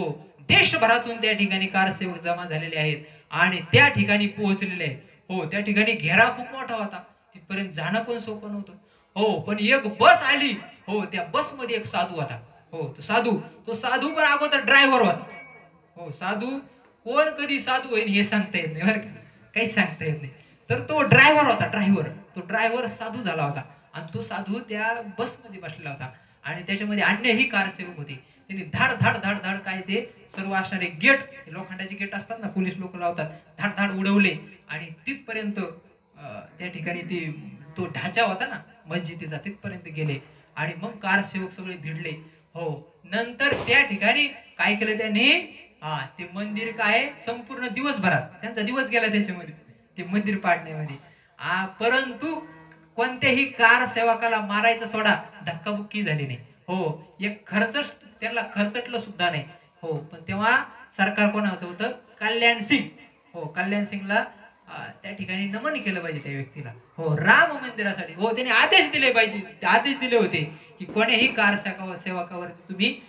देशभरातून त्या ठिकाणी कारसेवक जमा झालेले आहेत आणि त्या ठिकाणी पोहोचलेले आहेत. हो त्या ठिकाणी घेरा खूप मोठा होता, तिथपर्यंत जाणं पण सोपं नव्हतं. हो पण एक बस आली. हो त्या बस मध्ये एक साधू होता. हो तो साधू पण अगोदर ड्रायव्हर होता. हो साधू कोण कधी साधू होईल हे सांगता येत नाही बरं का, काही सांगता येत नाही. तर तो ड्रायव्हर होता, तो ड्रायव्हर साधू झाला होता. आणि तो साधू त्या बस मध्ये बसलेला होता. आणि त्याच्यामध्ये अन्यही कारसेवक होते. त्यांनी धाड काय ते सर्व असणारे गेट, लोखंडाचे गेट असतात ना पोलीस लोक लावतात, धाड उडवले. आणि तिथपर्यंत त्या ठिकाणी तो ढाचा होता ना मस्जिदीचा तिथपर्यंत गेले आणि मग कारसेवक सगळे भिडले. हो, नंतर त्या ठिकाणी काय केलं त्यांनी, ते मंदिर काय संपूर्ण दिवसभरात त्यांचा दिवस गेला त्याच्यामध्ये, ते मंदिर पाडण्यामध्ये. परंतु कोणत्याही कार सेवकाला मारायचं सोडा, धक्काबुक्की झाली नाही. हो, एक खर्च त्यांना खर्चटलं सुद्धा नाही. हो, पण तेव्हा सरकार कोणाचं होतं, कल्याण सिंग. हो, कल्याण सिंगला त्या ठिकाणी नमन केलं पाहिजे त्या व्यक्तीला. हो, राम मंदिरासाठी. हो, त्याने आदेश दिले पाहिजे, आदेश दिले होते की कोण्याही कार सेवकावरती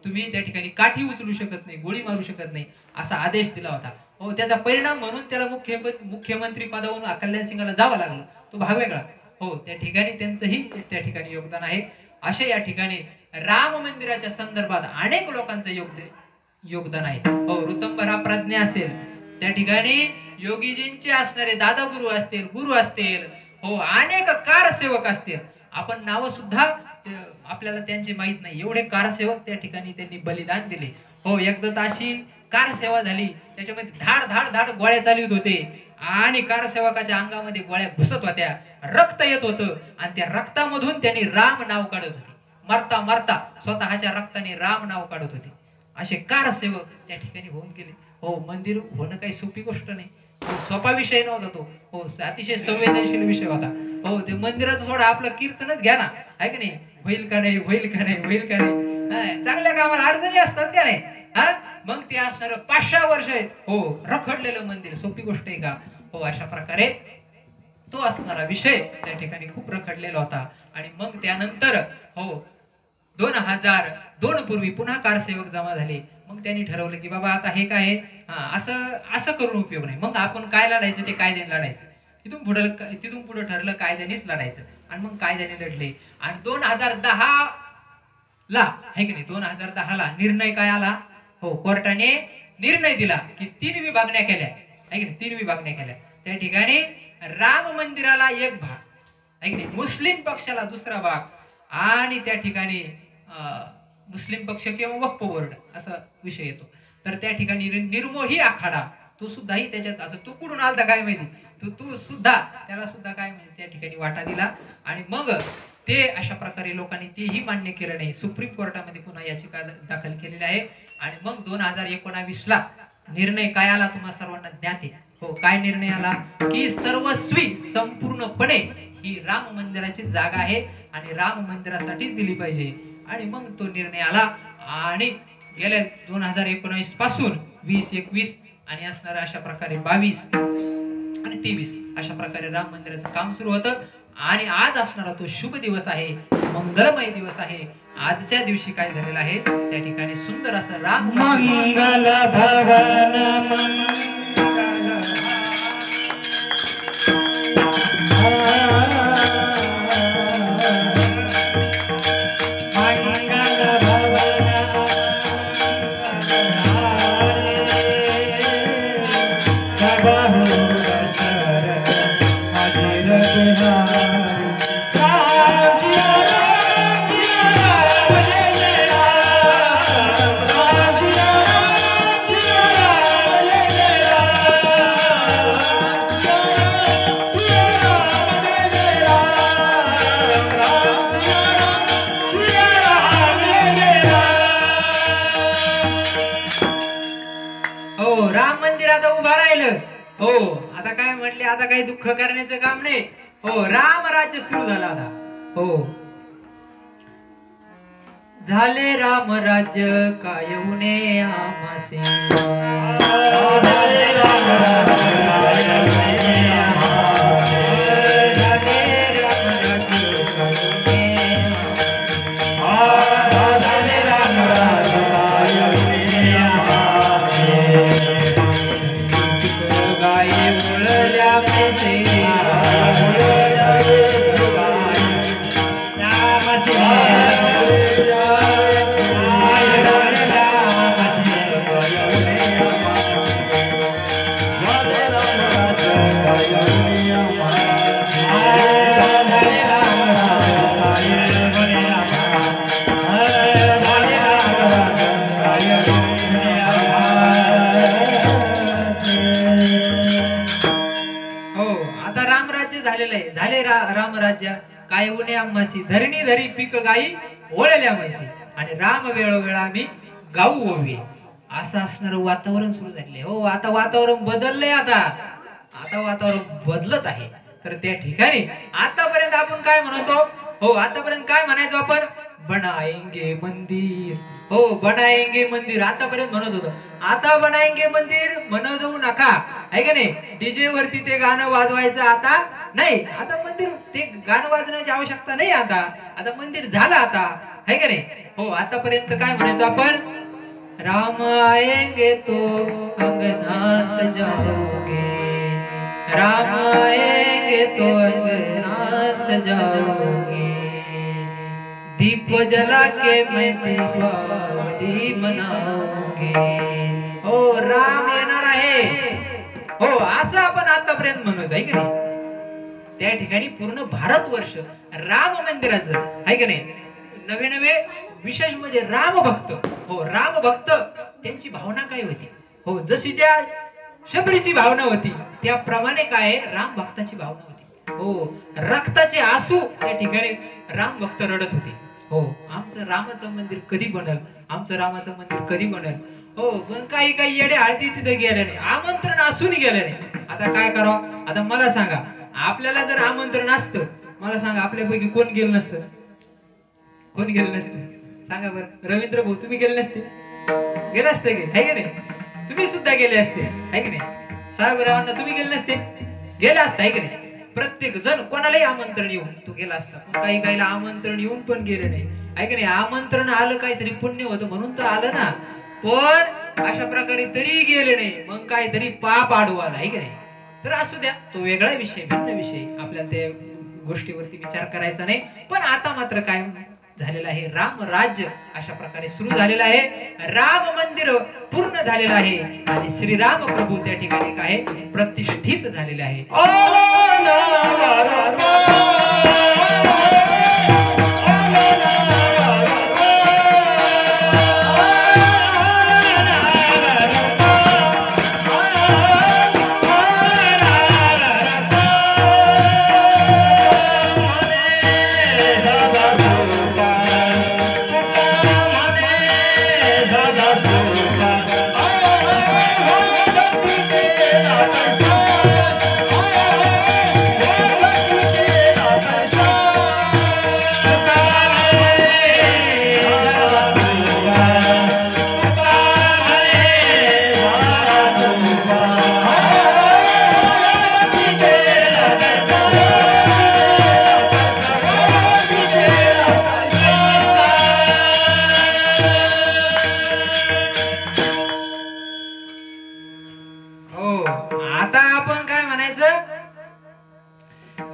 तुम्ही त्या ठिकाणी काठी उचलू शकत नाही, गोळी मारू शकत नाही, असा आदेश दिला होता. हो, त्याचा परिणाम म्हणून त्याला मुख्यमंत्री पदावरून कल्याण सिंगला जावं लागलं, तो भाग वेगळा. हो, त्या ठिकाणी त्यांचंही त्या ठिकाणी योगदान आहे. असे या ठिकाणी राम मंदिराच्या संदर्भात अनेक लोकांचं योगदान आहे. हो, ऋतंभरा प्रज्ञा असेल, त्या ठिकाणी योगीजींचे असणारे दादा गुरु असतील, गुरु असतील, हो, अनेक कारसेवक असतील. आपण नाव सुद्धा आपल्याला त्यांचे माहित नाही, एवढे कारसेवक त्या ठिकाणी त्यांनी बलिदान दिले. हो, एकदा अशी कार सेवा झाली, त्याच्यामध्ये धाड धाड धाड गोळ्या चालवित होते आणि कारसेवकाच्या अंगामध्ये गोळ्या घुसत होत्या, रक्त येत होतं आणि त्या रक्तामधून त्यांनी राम नाव काढत होते. मरता मरता स्वतःच्या रक्ताने राम नाव काढत होते. असे कारसेवक त्या ठिकाणी होऊन गेले. हो, मंदिर होणं काही सोपी गोष्ट नाही. सोपा विषय नव्हता तो. हो, अतिशय संवेदनशील विषय होता. हो, ते मंदिराचं सोडा, आपलं कीर्तनच घ्या ना, आहे की नाही, होईल का नाही, होईल का नाही, होईल का नाही, चांगल्या कामाला अडचणी असतात का नाही. मग ते असणार 500 वर्ष हो रखडलेलं मंदिर सोपी गोष्ट आहे का. हो, अशा प्रकारे तो असणारा विषय त्या ठिकाणी खूप रखडलेला होता. आणि मग त्यानंतर हो 2002 पूर्वी पुन्हा कारसेवक जमा झाले. मग त्यांनी ठरवलं की बाबा आता हे काय असं करून उपयोग नाही, मग आपण काय लढायचं, ते कायद्याने लढायचं. तिथून पुढे ठरलं कायद्यानेच लढायचं आणि मग कायद्याने लढले. आणि 2010 ला आहे की नाही, 2010 ला निर्णय काय आला. हो, कोर्टाने निर्णय दिला की 3 विभागण्या केल्या, आहे की नाही, 3 विभागण्या केल्या. त्या ठिकाणी राम मंदिराला एक भाग, आहे की नाही, मुस्लिम पक्षाला दुसरा भाग आणि त्या ठिकाणी मुस्लिम पक्ष किंवा वक्फ बोर्ड असा विषय येतो. तर त्या ठिकाणी निर्मोही आखाडा तो सुद्धाही त्याच्यात, आता तो कुठून आलता काय माहिती, तू सुद्धा त्याला सुद्धा काय माहिती त्या ठिकाणी वाटा दिला. आणि मग ते अशा प्रकारे लोकांनी तेही मान्य केलं नाही. सुप्रीम कोर्टामध्ये पुन्हा याचिका दाखल केलेली आहे. आणि मग 2019 ला निर्णय काय आला तुम्हा सर्वांना ज्ञात आहे. हो, काय निर्णय आला की सर्वस्वी संपूर्णपणे ही राम मंदिराची जागा आहे आणि राम मंदिरासाठी दिली पाहिजे. आणि मग तो निर्णय आला आणि गेल्या 2019 पासून 2021 आणि असणार अशा प्रकारे 22 आणि 23 अशा प्रकारे राम मंदिराचं काम सुरू होतं. आणि आज असणारा तो शुभ दिवस आहे, मंगलमय दिवस आहे. आजच्या दिवशी काय झालेलं आहे, त्या ठिकाणी सुंदर असं राम मंगल भवन हो, आता काय म्हटले, आता काही दुःख करण्याचं काम नाही. हो, राम राज्य सुरू झाला आता. हो, झाले राम राज्य काय उने आमासे, झाले राम राम राज्य काय उणे आम्हासी धरणी धरी पीक गाई ओळल्या म्हशी आणि राम वेळोवेळा आम्ही गाऊ ओवी असं असणारं वातावरण सुरू झाले. हो आता वातावरण बदललंय. आता वातावरण बदलत आहे. तर त्या ठिकाणी आतापर्यंत आपण काय म्हणतो. हो आतापर्यंत काय म्हणायचो आपण बनाएंगे मंदिर. हो बनाएंगे मंदिर आतापर्यंत म्हणत होतो. आता बनाएंगे मंदिर म्हणत जाऊ नका आहे का नाही. डीजे वरती ते गाणं वाजवायचं आता नाही. आता मंदिर ते गाणं वाजवण्याची आवश्यकता नाही. आता मंदिर झालं आता आहे का नाही. हो आतापर्यंत काय म्हणायचो आपण राम आएंगे तो अंगना सजाओगे. राम आएंगे तो अंगना सजाओगे. दीप जला के मैं दीपावली मनाओगे. हो राम येणार आहे. हो असं आपण आतापर्यंत म्हणत आहे की नाही. त्या ठिकाणी पूर्ण भारतवर्ष राम मंदिराचं आहे की नाही. नवे नवे विशेष म्हणजे राम भक्त. हो राम भक्त त्यांची भावना काय होती. हो जशी त्या शबरीची भावना होती त्याप्रमाणे काय राम भक्ताची भावना होती. हो रक्ताचे आसू त्या ठिकाणी राम भक्त रडत होते. हो आमचं रामाचं मंदिर कधी बनल. आमचं रामाचं मंदिर कधी बनल. हो पण काही येडे हळदी तिथे गेले नाही. आमंत्रण असून गेले नाही. आता काय करावं. आता मला सांगा आपल्याला जर आमंत्रण असतं मला सांगा आपल्यापैकी कोण गेलं नसतं. कोण गेलं नसतं सांगा बरं. रवींद्र भाऊ तुम्ही गेले नसते. गेले असते की आहे की नाही. तुम्ही सुद्धा गेले असते आहे की नाही. साहेबरावांना तुम्ही गेले नसते. गेले असते आहे की नाही. प्रत्येक जण कोणालाही आमंत्रण येऊन तो गेला असता. पण काहीला आमंत्रण येऊन पण गेले नाही आहे की नाही. आमंत्रण आलं काहीतरी पुण्य होतं म्हणून तर आलं ना. पण अशा प्रकारे तरी गेले नाही मग काहीतरी पाप आडू आला आहे की नाही. तर असू द्या तो वेगळा विषय भिन्न विषय आपल्याला त्या गोष्टीवरती विचार करायचा नाही. पण आता मात्र काय झालेलं आहे राम राज्य अशा प्रकारे सुरू झालेलं आहे. राम मंदिर पूर्ण झालेलं आहे आणि श्रीराम प्रभू त्या ठिकाणी काय प्रतिष्ठित झालेले आहे.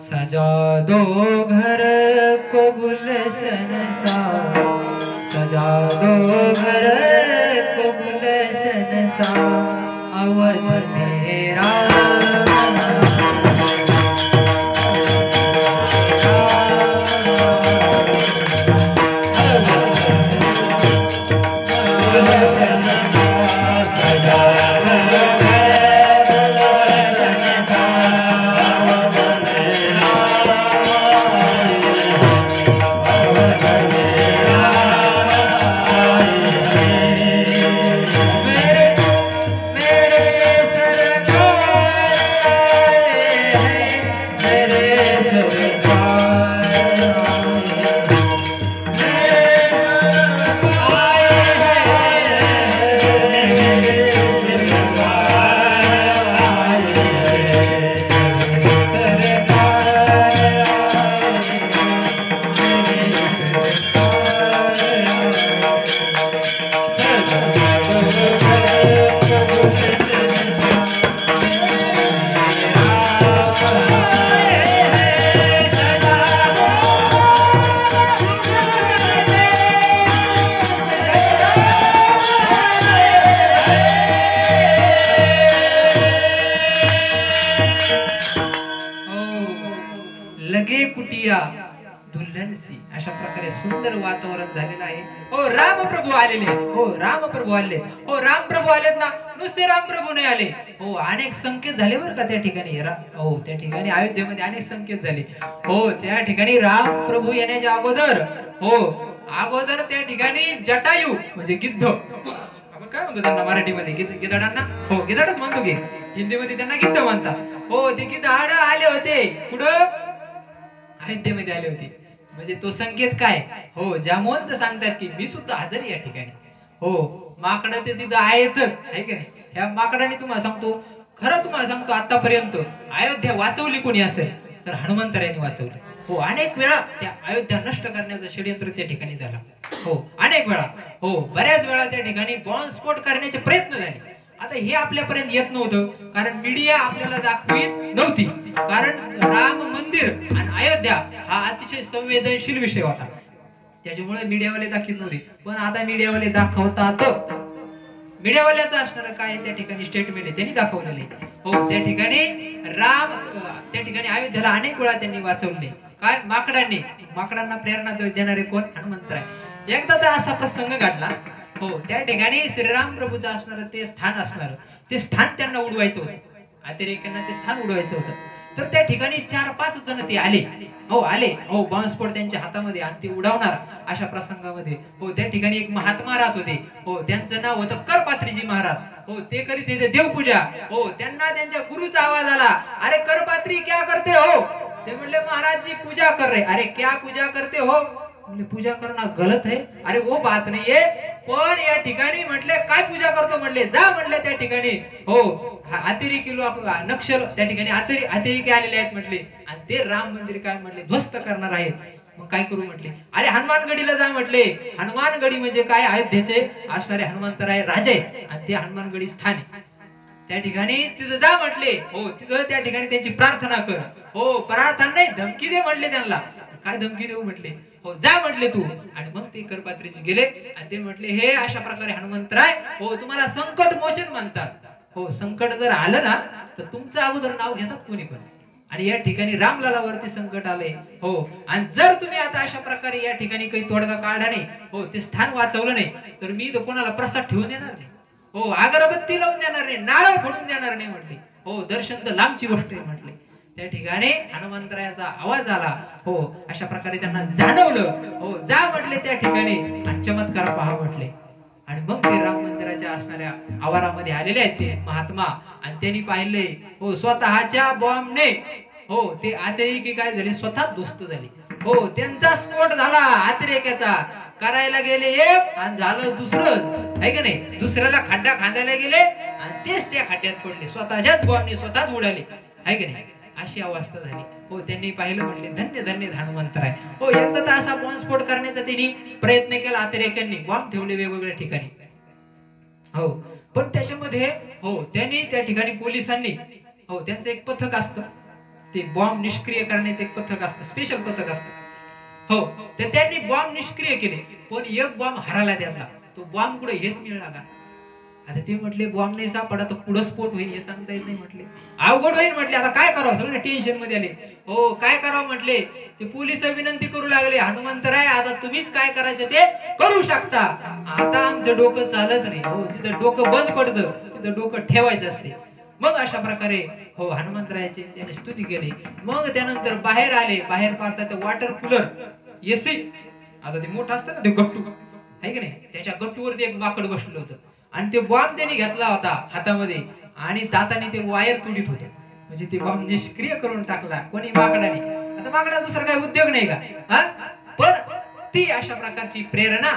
सजा दो घर को गुलशन सा. सजा दो घर को गुलशन सा. अवध मेरा लगे कुटिया दुल्हनसी अशा प्रकारे सुंदर वातावरण झालेलं आहे. हो राम प्रभू आलेले. हो राम प्रभू आले. हो राम प्रभू आलेत ना. नुसते रामप्रभू नाही आले, हो अनेक संकेत झाले बरं का त्या ठिकाणी. हो त्या ठिकाणी अयोध्येमध्ये अनेक संकेत झाले. हो त्या ठिकाणी रामप्रभू येण्याच्या अगोदर, हो अगोदर त्या ठिकाणी जटायू म्हणजे गिद्ध, आपण काय म्हणतो त्यांना मराठीमध्ये, गिधाडांना, हो गिधाडच म्हणतो की, हिंदीमध्ये त्यांना गिद्ध म्हणतात. हो ते गिधाड आले होते कुठं, अयोध्येमध्ये आले होते. म्हणजे तो संकेत काय, हो ज्यामुळे सांगतात की मी सुद्धा हजर या ठिकाणी. हो माकड ते तिथं आहेतच, आहे की नाही. ह्या माकडाने तुम्हाला सांगतो, खरं तुम्हाला सांगतो, आतापर्यंत अयोध्या वाचवली कोणी असेल तर हनुमंतरायांनी वाचवली. हो अनेक वेळा त्या अयोध्या नष्ट करण्याचं षडयंत्र त्या ठिकाणी झाला. हो अनेक वेळा, हो बऱ्याच वेळा त्या ठिकाणी बॉम्बस्फोट करण्याचे प्रयत्न झाले. आता हे आपल्यापर्यंत येत नव्हतं, कारण मीडिया आपल्याला दाखवित नव्हती. कारण राम मंदिर आणि अयोध्या हा अतिशय संवेदनशील विषय होता, त्याच्यामुळे मीडियावाले दाखवत नव्हते. पण आता मीडियावाले दाखवतात. मीडियावाल्याचं असणार काय त्या ठिकाणी स्टेटमेंट आहे, त्यांनी दाखवलेले. हो त्या ठिकाणी त्या ठिकाणी अयोध्येला अनेक वेळा त्यांनी वाचवले. काय, माकडांनी. माकडांना प्रेरणा देणारे कोण, हनुमंतराय. एकदा तर असा प्रसंग घडला, हो त्या ठिकाणी श्रीराम प्रभूचं असणार ते स्थान असणार, ते स्थान त्यांना उडवायचं होतं, अतिरेक्यांना ते स्थान उडवायचं होतं. तर त्या ठिकाणी 4-5 जण ते आले, हो आले, हो बॉम्बस्फोट त्यांच्या हातामध्ये आणि ते उडवणार अशा प्रसंगामध्ये. हो त्या ठिकाणी एक महात्मा राहत होते, हो त्यांचं नाव होतं करपात्रीजी महाराज. हो ते करीत होते देवपूजा. हो त्यांना त्यांच्या गुरुचा आवाज आला, अरे करपात्री क्या करते हो. ते म्हणले महाराज जी पूजा कर रहे. अरे क्या पूजा करते हो. म्हणजे पूजा करणं गलत आहे. अरे वो बात नाहीये, पण या ठिकाणी म्हटले काय पूजा करतो म्हणले, जा म्हणले त्या ठिकाणी. हो अतिरेकी लोक, नक्षल त्या ठिकाणी अतिरेकी आलेले आहेत म्हटले, आणि ते राम मंदिर काय म्हटले ध्वस्त करणार आहेत. मग काय करू म्हटले, अरे हनुमानगडीला जा म्हटले. हनुमानगडी म्हणजे काय, अयोध्येचे असणारे हनुमंतराय राजे आहेत, आणि ते हनुमानगडी स्थान आहे. त्या ठिकाणी तिथं जा म्हटले. हो तिथं त्या ठिकाणी त्यांची प्रार्थना कर. हो प्रार्थना नाही, धमकी दे म्हटले त्यांना. काय धमकी देऊ म्हटले, हो जा म्हटले तू. आणि मग ते करपात्रीजी गेले आणि ते म्हटले, हे अशा प्रकारे हनुमंतराय, हो तुम्हाला संकट मोचन म्हणतात. हो संकट जर आलं ना तर तुमचं अगोदर नाव घेतात कोणी पण. आणि या ठिकाणी रामलालावरती संकट आले. हो आणि जर तुम्ही आता अशा प्रकारे या ठिकाणी काही तोडगा काढला नाही, हो ते स्थान वाचवलं नाही, तर मी तर कोणाला प्रसाद ठेवून देणार नाही. हो अगरबत्ती लावून देणार नाही, नारळ फोडून देणार नाही म्हटले. हो दर्शन तर लांबची गोष्ट आहे म्हटले. त्या ठिकाणी हनुमंतरायाचा आवाज आला. हो अशा प्रकारे त्यांना जाणवलं. हो जा म्हटले त्या ठिकाणी आणि चमत्कार पहा म्हटले. आणि मग ते राम मंदिराच्या असणाऱ्या आवारामध्ये आलेले आहेत ते महात्मा, आणि त्यांनी पाहिले, हो स्वतःच्या बॉम्बने, हो ते अतिरेकी काय झाले, स्वतः ध्वस्त झाले. हो त्यांचा स्फोट झाला अतिरेक्याचा. करायला गेले एक आणि झालं दुसरं, आहे का नाही. दुसऱ्याला खड्डा खांदायला गेले आणि तेच त्या खड्ड्यात पडले, स्वतःच्याच बॉम्बने स्वतःच उडाले, आहे का नाही. अशी अवस्था झाली. हो त्यांनी पाहिलं, म्हटले धन्य धन्य हनुमंतराय. हो एकदा तर असा बॉम्बस्फोट करण्याचा त्यांनी प्रयत्न केला, अतिरेक्यांनी बॉम्ब ठेवले वेगवेगळ्या ठिकाणी. हो पण त्याच्यामध्ये, हो त्यांनी त्या ठिकाणी पोलिसांनी, हो त्यांचं एक पथक असतं, ते बॉम्ब निष्क्रिय करण्याचं एक पथक असतं, स्पेशल पथक असतं. हो तर त्यांनी बॉम्ब निष्क्रिय केले, पण एक बॉम्ब हराला त्यातला. तो बॉम्ब कुठे हेच मिळाला का. आता ते म्हटले बॉम्ब नाही सापडा तर पुढे स्फोट होईल हे सांगता येत नाही म्हटले, अवघड होईल म्हटले. आता काय करावं, सगळे टेन्शन मध्ये आले. हो काय करावं म्हटले. ते पोलिस विनंती करू लागले, हनुमंतराय आता तुम्हीच काय करायचं ते करू शकता, आता आमचं डोकं चालत नाही. हो जिथं डोकं बंद पडतं तिथं डोकं ठेवायचं असते. मग अशा प्रकारे, हो हनुमंतरायाची त्याने स्तुती केली. मग त्यानंतर बाहेर आले. बाहेर पाहता ते वॉटर कूलर एसी, आता ते मोठं असतं ना ते गट्टू, आहे की नाही, त्याच्या गट्टूवरती एक माकड बसलं होतं, आणि ते बॉम्ब त्यांनी घेतला होता हातामध्ये, आणि दाताने ते वायर तुडीत होतं. म्हणजे ते बॉम्ब निष्क्रिय करून टाकला कोणी, माकडाने. आता माकडा दुसरा काही उद्योग नाही का. पण ती अशा प्रकारची प्रेरणा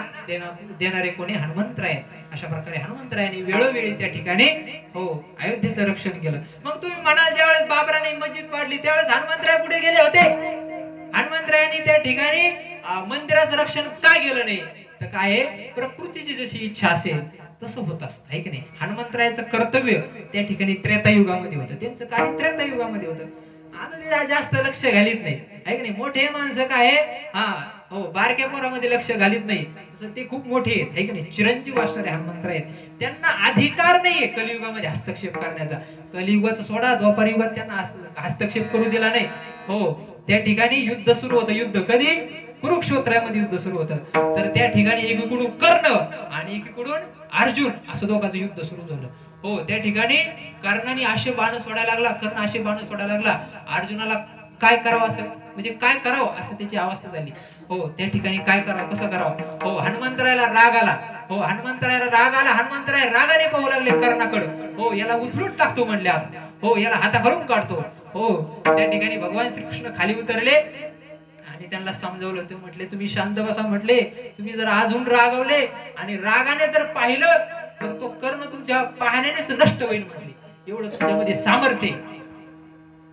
देणारे कोणी, हनुमंतराय. अशा प्रकारे हनुमंतरायाने वेळोवेळी त्या ठिकाणी, हो अयोध्येचं रक्षण केलं. मग तुम्ही म्हणाल ज्यावेळेस बाबराने मस्जिद पाडली त्यावेळेस हनुमंतराय कुठे गेले होते. हनुमंतरायांनी त्या ठिकाणी मंदिराचं रक्षण काय केलं नाही, तर काय प्रकृतीची जशी इच्छा असेल तसं होत असतं, आहे की नाही. हनुमंतरायाचं कर्तव्य त्या ठिकाणी त्रेतायुगामध्ये होतं, त्यांचं कार्य त्रेतायुगामध्ये होतं. आता ते जास्त लक्ष घालीत नाही, आहे की नाही. मोठे माणसं काय, हो बारक्या पोरामध्ये लक्ष घालीत नाही, तसं ते खूप मोठे आहेत, आहे की नाही. चिरंजीव असणारे हनुमंतराय आहेत, त्यांना अधिकार नाहीये कलियुगामध्ये हस्तक्षेप करण्याचा. कलियुगाचा सोडा, द्वापार युगात त्यांना हस्तक्षेप करू दिला नाही. हो त्या ठिकाणी युद्ध सुरू होतं. युद्ध कधी, कुरुक्षेत्रामध्ये युद्ध सुरू होतं. तर त्या ठिकाणी एकीकडून कर्ण आणि एकीकडून अर्जुन असं दोघांचं युद्ध सुरू झालं. हो त्या ठिकाणी कर्णाने असे बाण सोडायला लागला, कर्ण असे बाण सोडायला लागला. अर्जुनाला काय करावं असं म्हणजे काय करावं असं त्याची अवस्था झाली. हो त्या ठिकाणी काय करावं कसं करावं. हो हनुमंतरायाला राग आला. हो हनुमंतरायाला राग आला. हनुमंतराय रागाने पाहू लागले कर्णाकडे. हो याला उचलून टाकतो म्हणले. हो याला हाताखालून काढतो. हो त्या ठिकाणी भगवान श्रीकृष्ण खाली उतरले आणि त्यांना समजावलं. ते म्हटले तुम्ही शांत बसा म्हटले. तुम्ही जर अजून रागावले आणि रागाने जर पाहिलं तर तो कर्ण तुमच्या पाहण्यानेच नष्ट होईल म्हटले. एवढं तुमच्यामध्ये सामर्थ्य.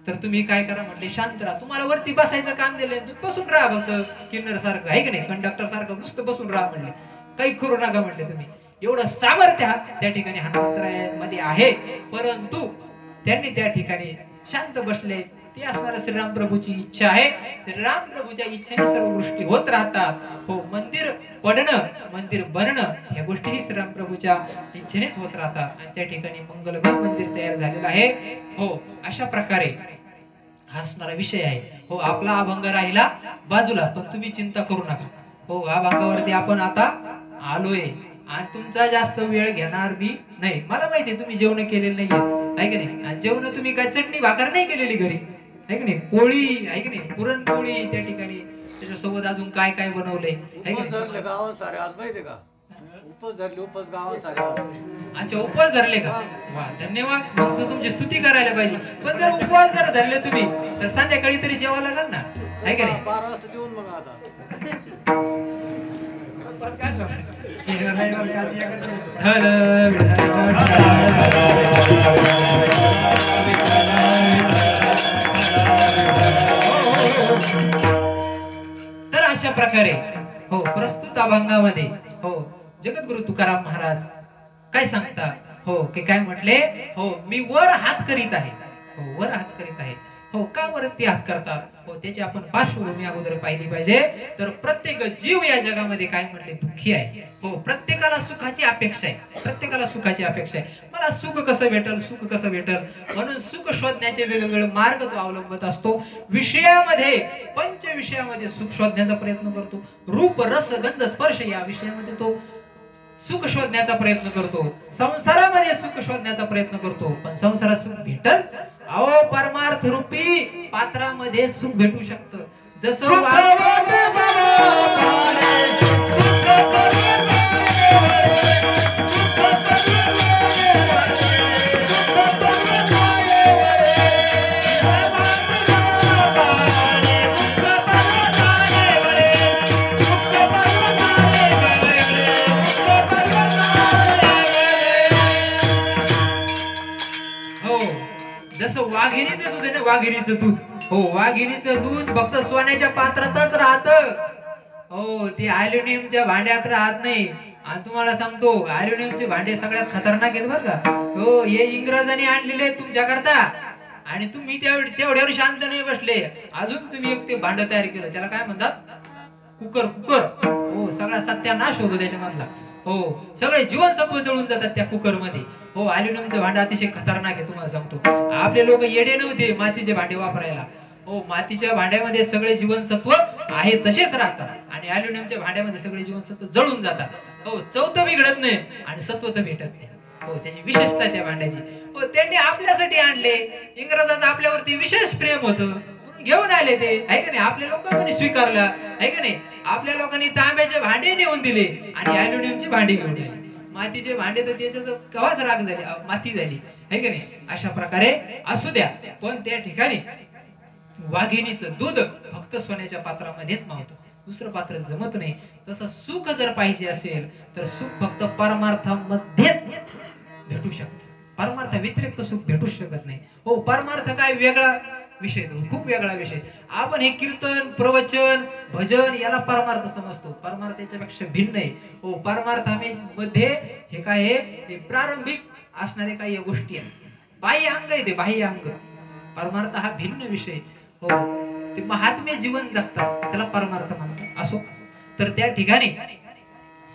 तर तुम्ही काय करा म्हटले शांत राहा. तुम्हाला वरती बसायचं काम दिलंय तुम्ही बसून राहा फक्त किन्नर सारखं आहे की नाही कंडक्टर सारखं नुसतं बसून राहा म्हणले. काही करू नका म्हटले तुम्ही. एवढं सामर्थ्य त्या ठिकाणी हनुमंतरायामध्ये आहे. परंतु त्यांनी त्या ठिकाणी शांत बसले. ते असणारा श्रीराम प्रभूची इच्छा आहे. श्रीराम प्रभूच्या इच्छेने सर्व गोष्टी होत राहतात. हो मंदिर पडणं मंदिर बनणं ह्या गोष्टी श्रीराम प्रभूच्या इच्छेनेच होत राहतात. आणि त्या ठिकाणी मंगलमय मंदिर तयार झालेलं आहे. हो अशा प्रकारे हा असणारा विषय आहे. हो आपला अभंग राहिला बाजूला पण तुम्ही चिंता करू नका. हो अभंगावरती आपण आता आलोय आणि तुमचा जास्त वेळ घेणार बी नाही. मला माहिती तुम्ही जेवण केलेलं नाहीये आहे की नाही. आणि जेवण तुम्ही काय चटणी भाकर नाही केलेली घरी आहे की नाही. पोळी आहे की नाही पुरणपोळी त्या ठिकाणी त्याच्यासोबत अजून काय काय बनवलंय आहे की नाही. गावात सारे आज माहितीये का उपवास धरले उपवास गावात सारे अच्छा उपवास धरले का. वा धन्यवाद. मग तर तुमची स्तुती करायला पाहिजे. पण जर उपवास जर धरले तुम्ही तर संध्याकाळी तरी जेवा लागल ना आहे की नाही. 12 वाजता जेवून मग आता तर अशा प्रकारे हो प्रस्तुत अभंगामध्ये हो जगद्गुरु तुकाराम महाराज काय सांगतात. हो की काय म्हटले. हो मी वर हात करीत आहे. हो वर हात करीत आहे. हो का वरती हात करतात. हो त्याची आपण पार्श्वभूमी अगोदर पाहिली पाहिजे. तर प्रत्येक जीव या जगामध्ये काय म्हटले दुःखी आहे. हो प्रत्येकाला सुखाची अपेक्षा आहे. प्रत्येकाला सुखाची अपेक्षा आहे. मला सुख कसं भेटल सुख कसं भेटल म्हणून सुख शोधण्याचे वेगवेगळे मार्ग तो अवलंबत असतो. विषयामध्ये पंच विषयामध्ये सुख शोधण्याचा प्रयत्न करतो. रूप रस गंध स्पर्श या विषयामध्ये तो सुख शोधण्याचा प्रयत्न करतो. संसारामध्ये सुख शोधण्याचा प्रयत्न करतो. पण संसारात सुख भेटल अहो परमार्थ रूपी पात्रामध्ये सुख भेटू शकतं. जसं वाघिणीचं दूध आहे ना वाघिणीचं दूध. हो वाघिणीचं दूध फक्त सोन्याच्या पात्रातच राहत. हो ते अॅल्युमिनियमच्या भांड्यात राहत नाही. आणि तुम्हाला सांगतो अॅल्युमिनियमचे भांडे सगळ्यात खतरनाक आहेत बरं का. हो हे इंग्रजांनी आणलेले तुमच्या करता आणि तुम्ही तेवढ्यावर शांत नाही बसले. अजून तुम्ही एक ते भांड तयार केलं त्याला काय म्हणतात कुकर. कुकर हो सगळा सत्यानाश होतो त्याच्यामधला. हो सगळे जीवनसत्व जळून जातात त्या कुकर मध्ये. हो अॅल्युमिनियमचं भांड अतिशय खतरनाक आहे तुम्हाला सांगतो. आपले लोक येडे नव्हते मातीचे भांडे वापरायला. हो मातीच्या भांड्यामध्ये सगळे जीवनसत्व आहे तसेच राहतात आणि अॅल्युमिनियमच्या भांड्यामध्ये सगळे जीवनसत्व जळून जातात. हो चव तर बिघडत नाही आणि सत्व तर भेटत नाही. हो त्याची विशेषता त्या भांड्याची. हो त्यांनी आपल्यासाठी आणले. इंग्रजांचं आपल्यावरती विशेष प्रेम होतं घेऊन आले ते आहे का नाही. आपल्या लोकांनी स्वीकारलं आहे का नाही. आपल्या लोकांनी तांब्याचे भांडे नेऊन दिले आणि अॅल्युमिनियमची भांडी घेऊन दिली. मातीचे भांडे तर त्याच्यात कवाच राग झाली माती झाली आहे का नाही. अशा प्रकारे असू द्या पण त्या ठिकाणी वाघिणीचं दूध फक्त सोन्याच्या पात्रामध्येच मावतं. दुसरं पात्र जमत नाही. तसं सुख जर पाहिजे असेल तर सुख फक्त परमार्थामध्येच भेटू शकतं. परमार्थ व्यतिरिक्त सुख भेटूच शकत नाही. हो परमार्थ काय वेगळा विषय खूप वेगळा विषय. आपण हे कीर्तन प्रवचन भजन याला परमार्थ समजतो. परमार्थ याच्यापेक्षा भिन्न आहे. हो परमार्थ मध्ये हे काय आहे प्रारंभिक असणारे काही गोष्टी आहेत. बाह्य अंग आहे ते बाह्य अंग. परमार्थ हा भिन्न विषय. हो ते महात्म्य जीवन जगतात त्याला परमार्थ म्हणतात. असो तर त्या ठिकाणी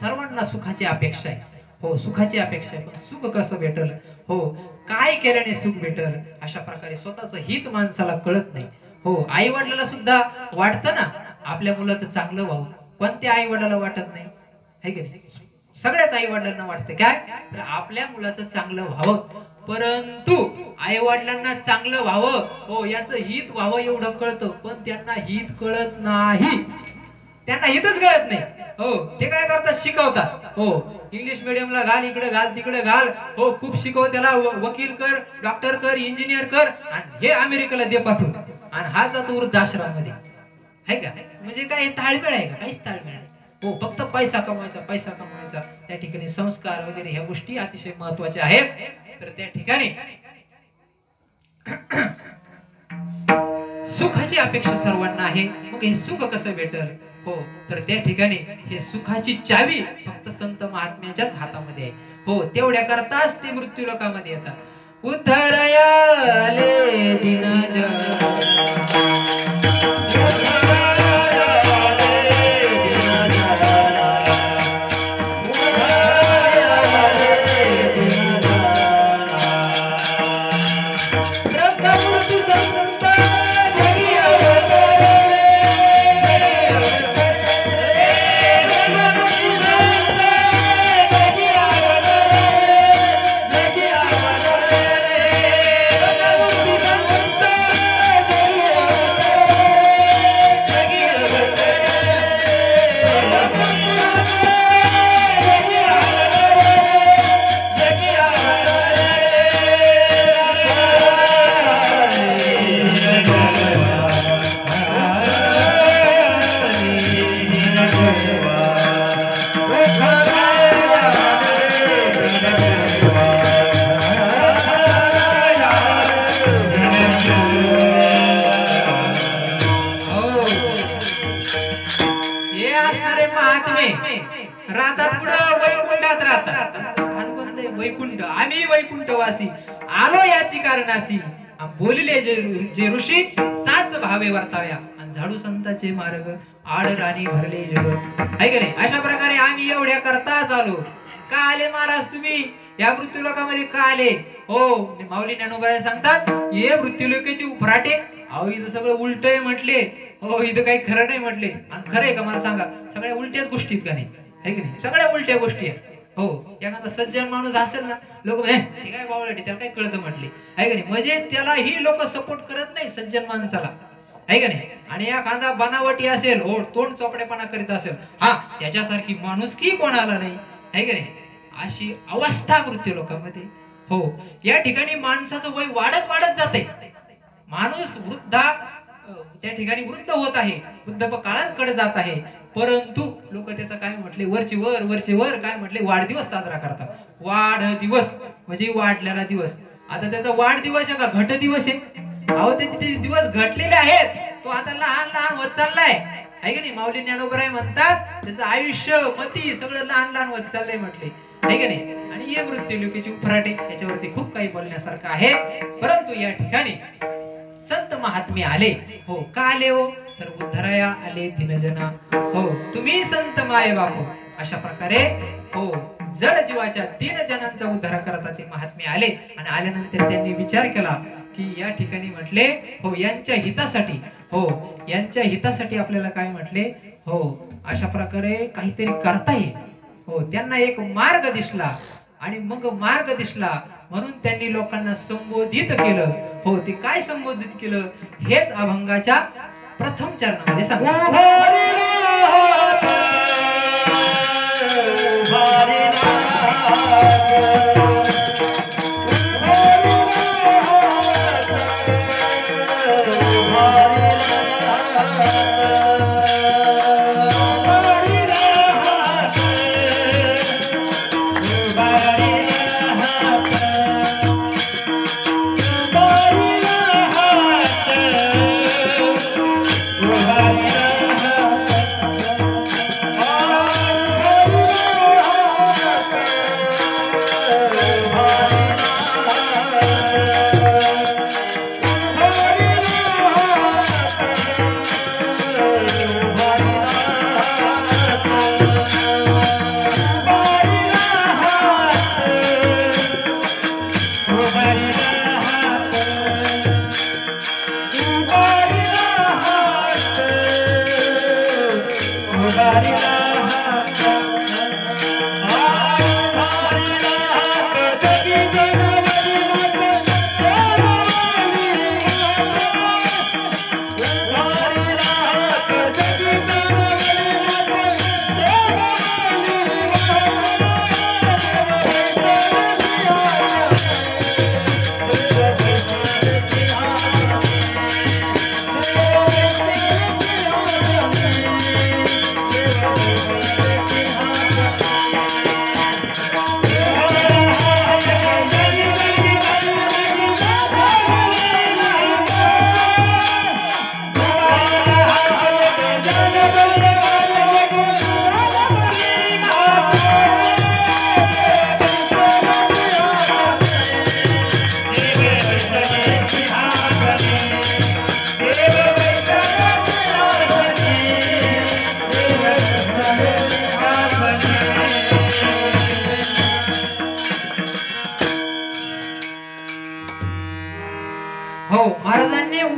सर्वांना सुखाची अपेक्षा आहे. हो सुखाची अपेक्षा आहे पण सुख कसं भेटल. हो काय केल्याने सुख भेटल अशा प्रकारे स्वतःच हित माणसाला कळत नाही. हो आई वडिलांना सुद्धा वाटतं ना आपल्या मुलाचं चांगलं व्हावं. कोणत्या आई वडिलाला वाटत नाही है की नाही. सगळ्याच आई वडिलांना वाटते काय तर आपल्या मुलाचं चांगलं व्हावं, परंतु आई वडिलांना चांगलं व्हावं हो याचं हित व्हावं एवढं कळतं, पण त्यांना हित कळत नाही, त्यांना हितच कळत नाही. हो ते काय करतात शिकवतात, हो इंग्लिश मिडियमला घाल, इकडे घाल तिकडे घाल, हो खूप शिकव त्याला, वकील कर, डॉक्टर कर, इंजिनियर कर, आणि हे अमेरिकेला दे पाठवून, आणि हा जातो वृद्धाश्रमामध्ये आहे का. म्हणजे काय ताळमेळ आहे का, काहीच ताळमेळ नाही. हो फक्त पैसा कमवायचा, पैसा कमवायचा. त्या ठिकाणी संस्कार वगैरे ह्या गोष्टी अतिशय महत्वाच्या आहेत. तर त्या ठिकाणी सुखाची अपेक्षा सर्वांना आहे, मग हे सुख कसं भेटल, हो तर त्या ठिकाणी हे सुखाची चावी फक्त संत महात्म्याच्याच हातामध्ये आहे. हो तेवढ्या करताच ते मृत्यू लोकामध्ये येतात. उद्धरयाले वैकुंठ, आम्ही वैकुंठवासी आलो याची कारणासी, बोलिले जे ऋषी साच भावे वर्ताव्या, आणि झाडू संतांचे मार्ग आड राणी भरले जगत, आहे का नाही. अशा प्रकारे आम्ही एवढ्या करताच आलो. का आले महाराज तुम्ही या मृत्यूलोकामध्ये, का आले. हो माऊली ज्ञानोबा सांगतात हे मृत्यूलोकाची उफराटे, अहो इथं सगळं उलट आहे म्हटले, हो इथं काही खरं नाही म्हटले. आणि खरं आहे का मला सांगा, सगळ्या उलट्याच गोष्टी का नाही, आहे की नाही, सगळ्या उलट्या गोष्टी आहेत. हो एखादा सज्जन माणूस असेल ना, लोक ते काय बावळटी त्याला काय कळतं म्हटले, आहे का नाही. म्हणजे त्याला ही लोक सपोर्ट करत नाही सज्जन माणसाला, आहे का नाही. आणि एखादा बनावटी असेल, हो तोंड चोपडेपणा करीत असेल, हा त्याच्यासारखी माणुसकी कोणाला नाही, आहे का नाही. अशी अवस्था मृत्यू लोकांमध्ये. हो या ठिकाणी माणसाचं वय वाढत वाढत जाते, माणूस त्या ठिकाणी वृद्ध होत आहे, वृद्धापकाळाकडे जात आहे. परंतु लोक त्याचं काय म्हटले, वरचे वर काय म्हटले, वाढदिवस साजरा करतात. वाढदिवस म्हणजे वाढलेला दिवस. आता त्याचा वाढदिवस आहे का घट दिवस आहे, अहो ते दिवस घटलेले आहेत, तो आता लहान लहान होत चाललाय, आहे का नाही. माऊली ज्ञानोबा म्हणतात त्याचं आयुष्य मती सगळं लहान लहान होत चाललंय म्हटले, आहे का नाही. आणि हे मृत्यूलोकाची उफराटे याच्यावरती खूप काही बोलण्यासारखं आहे. परंतु या ठिकाणी संत महात्मे आले, हो का आले हो तर उद्धराया आले दीनजना, हो तुम्ही संत माये बापू. अशा प्रकारे हो जड जीवाच्या दीनजनांचा उद्धार करता ते महात्मे आले. आणि आल्यानंतर त्यांनी विचार केला की या ठिकाणी म्हटले हो यांच्या हितासाठी, हो यांच्या हितासाठी आपल्याला काय म्हटले, हो अशा प्रकारे काहीतरी करता येईल. हो त्यांना एक मार्ग दिसला, आणि मग मार्ग दिसला म्हणून त्यांनी लोकांना संबोधित केलं. हो ते काय संबोधित केलं हेच अभंगाच्या प्रथम चरणामध्ये सांगितलं.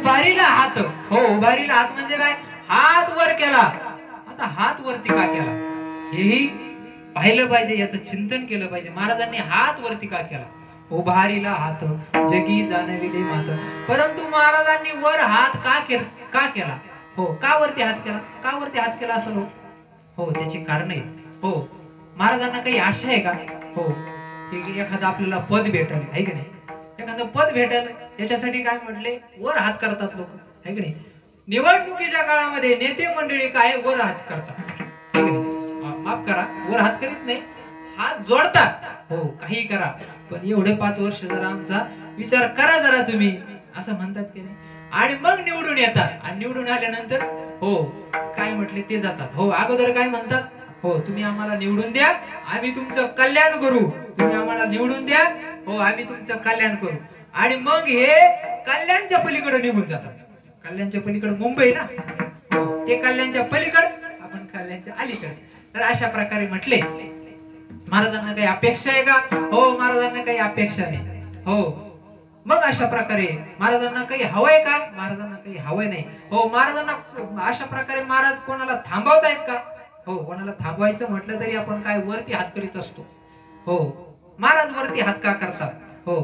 उभारीला हात. हो, उभारीला हात म्हणजे काय? हात वर केला. आता हात वरती का केला हेही पाहिलं पाहिजे, याचं चिंतन केलं पाहिजे. महाराजांनी हात वरती का केला? उभारीला हात जगी जाणविले मात. परंतु महाराजांनी वर हात का केला? हो, का वरती हात केला? का वरती हात केला असं? हो, त्याची कारण आहे. हो, महाराजांना काही आशा आहे का? हो, एखादं आपल्याला पद भेटल, आहे की नाही? एखादं पद भेटल त्याच्यासाठी काय म्हटले? वर हात करतात लोक, आहे की नाही? निवडणुकीच्या काळामध्ये नेते मंडळी काय वर हात करतात, आहे की नाही? माफ करा, वर हात करीत नाही, हात जोडतात. हो, काही करा, पण एवढे 5 वर्ष जरा आमचा विचार करा जरा तुम्ही, असं म्हणतात की नाही? आणि मग निवडून येतात. आणि निवडून आल्यानंतर हो काय म्हटले ते जातात. हो, अगोदर काय म्हणतात? हो, तुम्ही आम्हाला निवडून द्या, आम्ही तुमचं कल्याण करू. तुम्ही आम्हाला निवडून द्या, हो, आम्ही तुमचं कल्याण करू. आणि मग हे कल्याणच्या पलीकडे निघून जातात. कल्याणच्या पलीकडे मुंबई ना, हो, ते कल्याणच्या पलीकडे, आपण कल्याणच्या अलीकडे. तर अशा प्रकारे म्हटले. महाराजांना काही अपेक्षा आहे का? हो, महाराजांना काही अपेक्षा नाही. हो, मग अशा प्रकारे महाराजांना काही हवंय का? महाराजांना काही हवंय नाही. हो, महाराजांना अशा प्रकारे महाराज कोणाला थांबवतायत का? हो, कोणाला थांबवायचं म्हटलं तरी आपण काय वरती हात करीत असतो. हो, महाराज वरती हात का करतात? हो,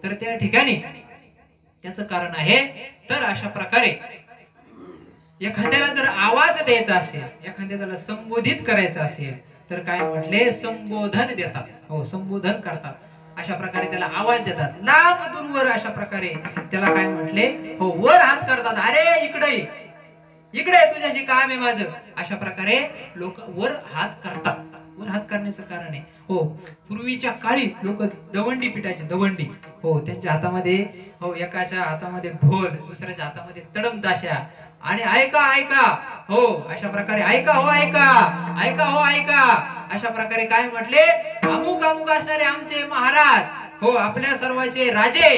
तर त्या ठिकाणी त्याचं कारण आहे. तर अशा प्रकारे एखाद्याला जर आवाज द्यायचा असेल, एखाद्याला संबोधित करायचं असेल, तर काय म्हटले? संबोधन देतात. हो, संबोधन करतात. अशा प्रकारे त्याला आवाज देतात, लांब दूरवर. अशा प्रकारे त्याला काय म्हटले? हो, वर हात करतात. अरे इकडे इकडे तुझ्याशी काम आहे माझं. अशा प्रकारे लोक वर हात करतात. वर हात करण्याचं कारण आहे. हो, पूर्वीच्या काळी लोक दवंडी पिटायचे, दवंडी. हो, त्यांच्या हातामध्ये, हो, एकाच्या हातामध्ये ढोल, दुसऱ्याच्या हातामध्ये तडम ताशा. आणि ऐका ऐका, हो, अशा प्रकारे ऐका, हो ऐका, ऐका, हो ऐका. अशा प्रकारे काय म्हटले? अमुक अमुक असणारे आमचे महाराज, हो, आपल्या सर्वांचे राजे,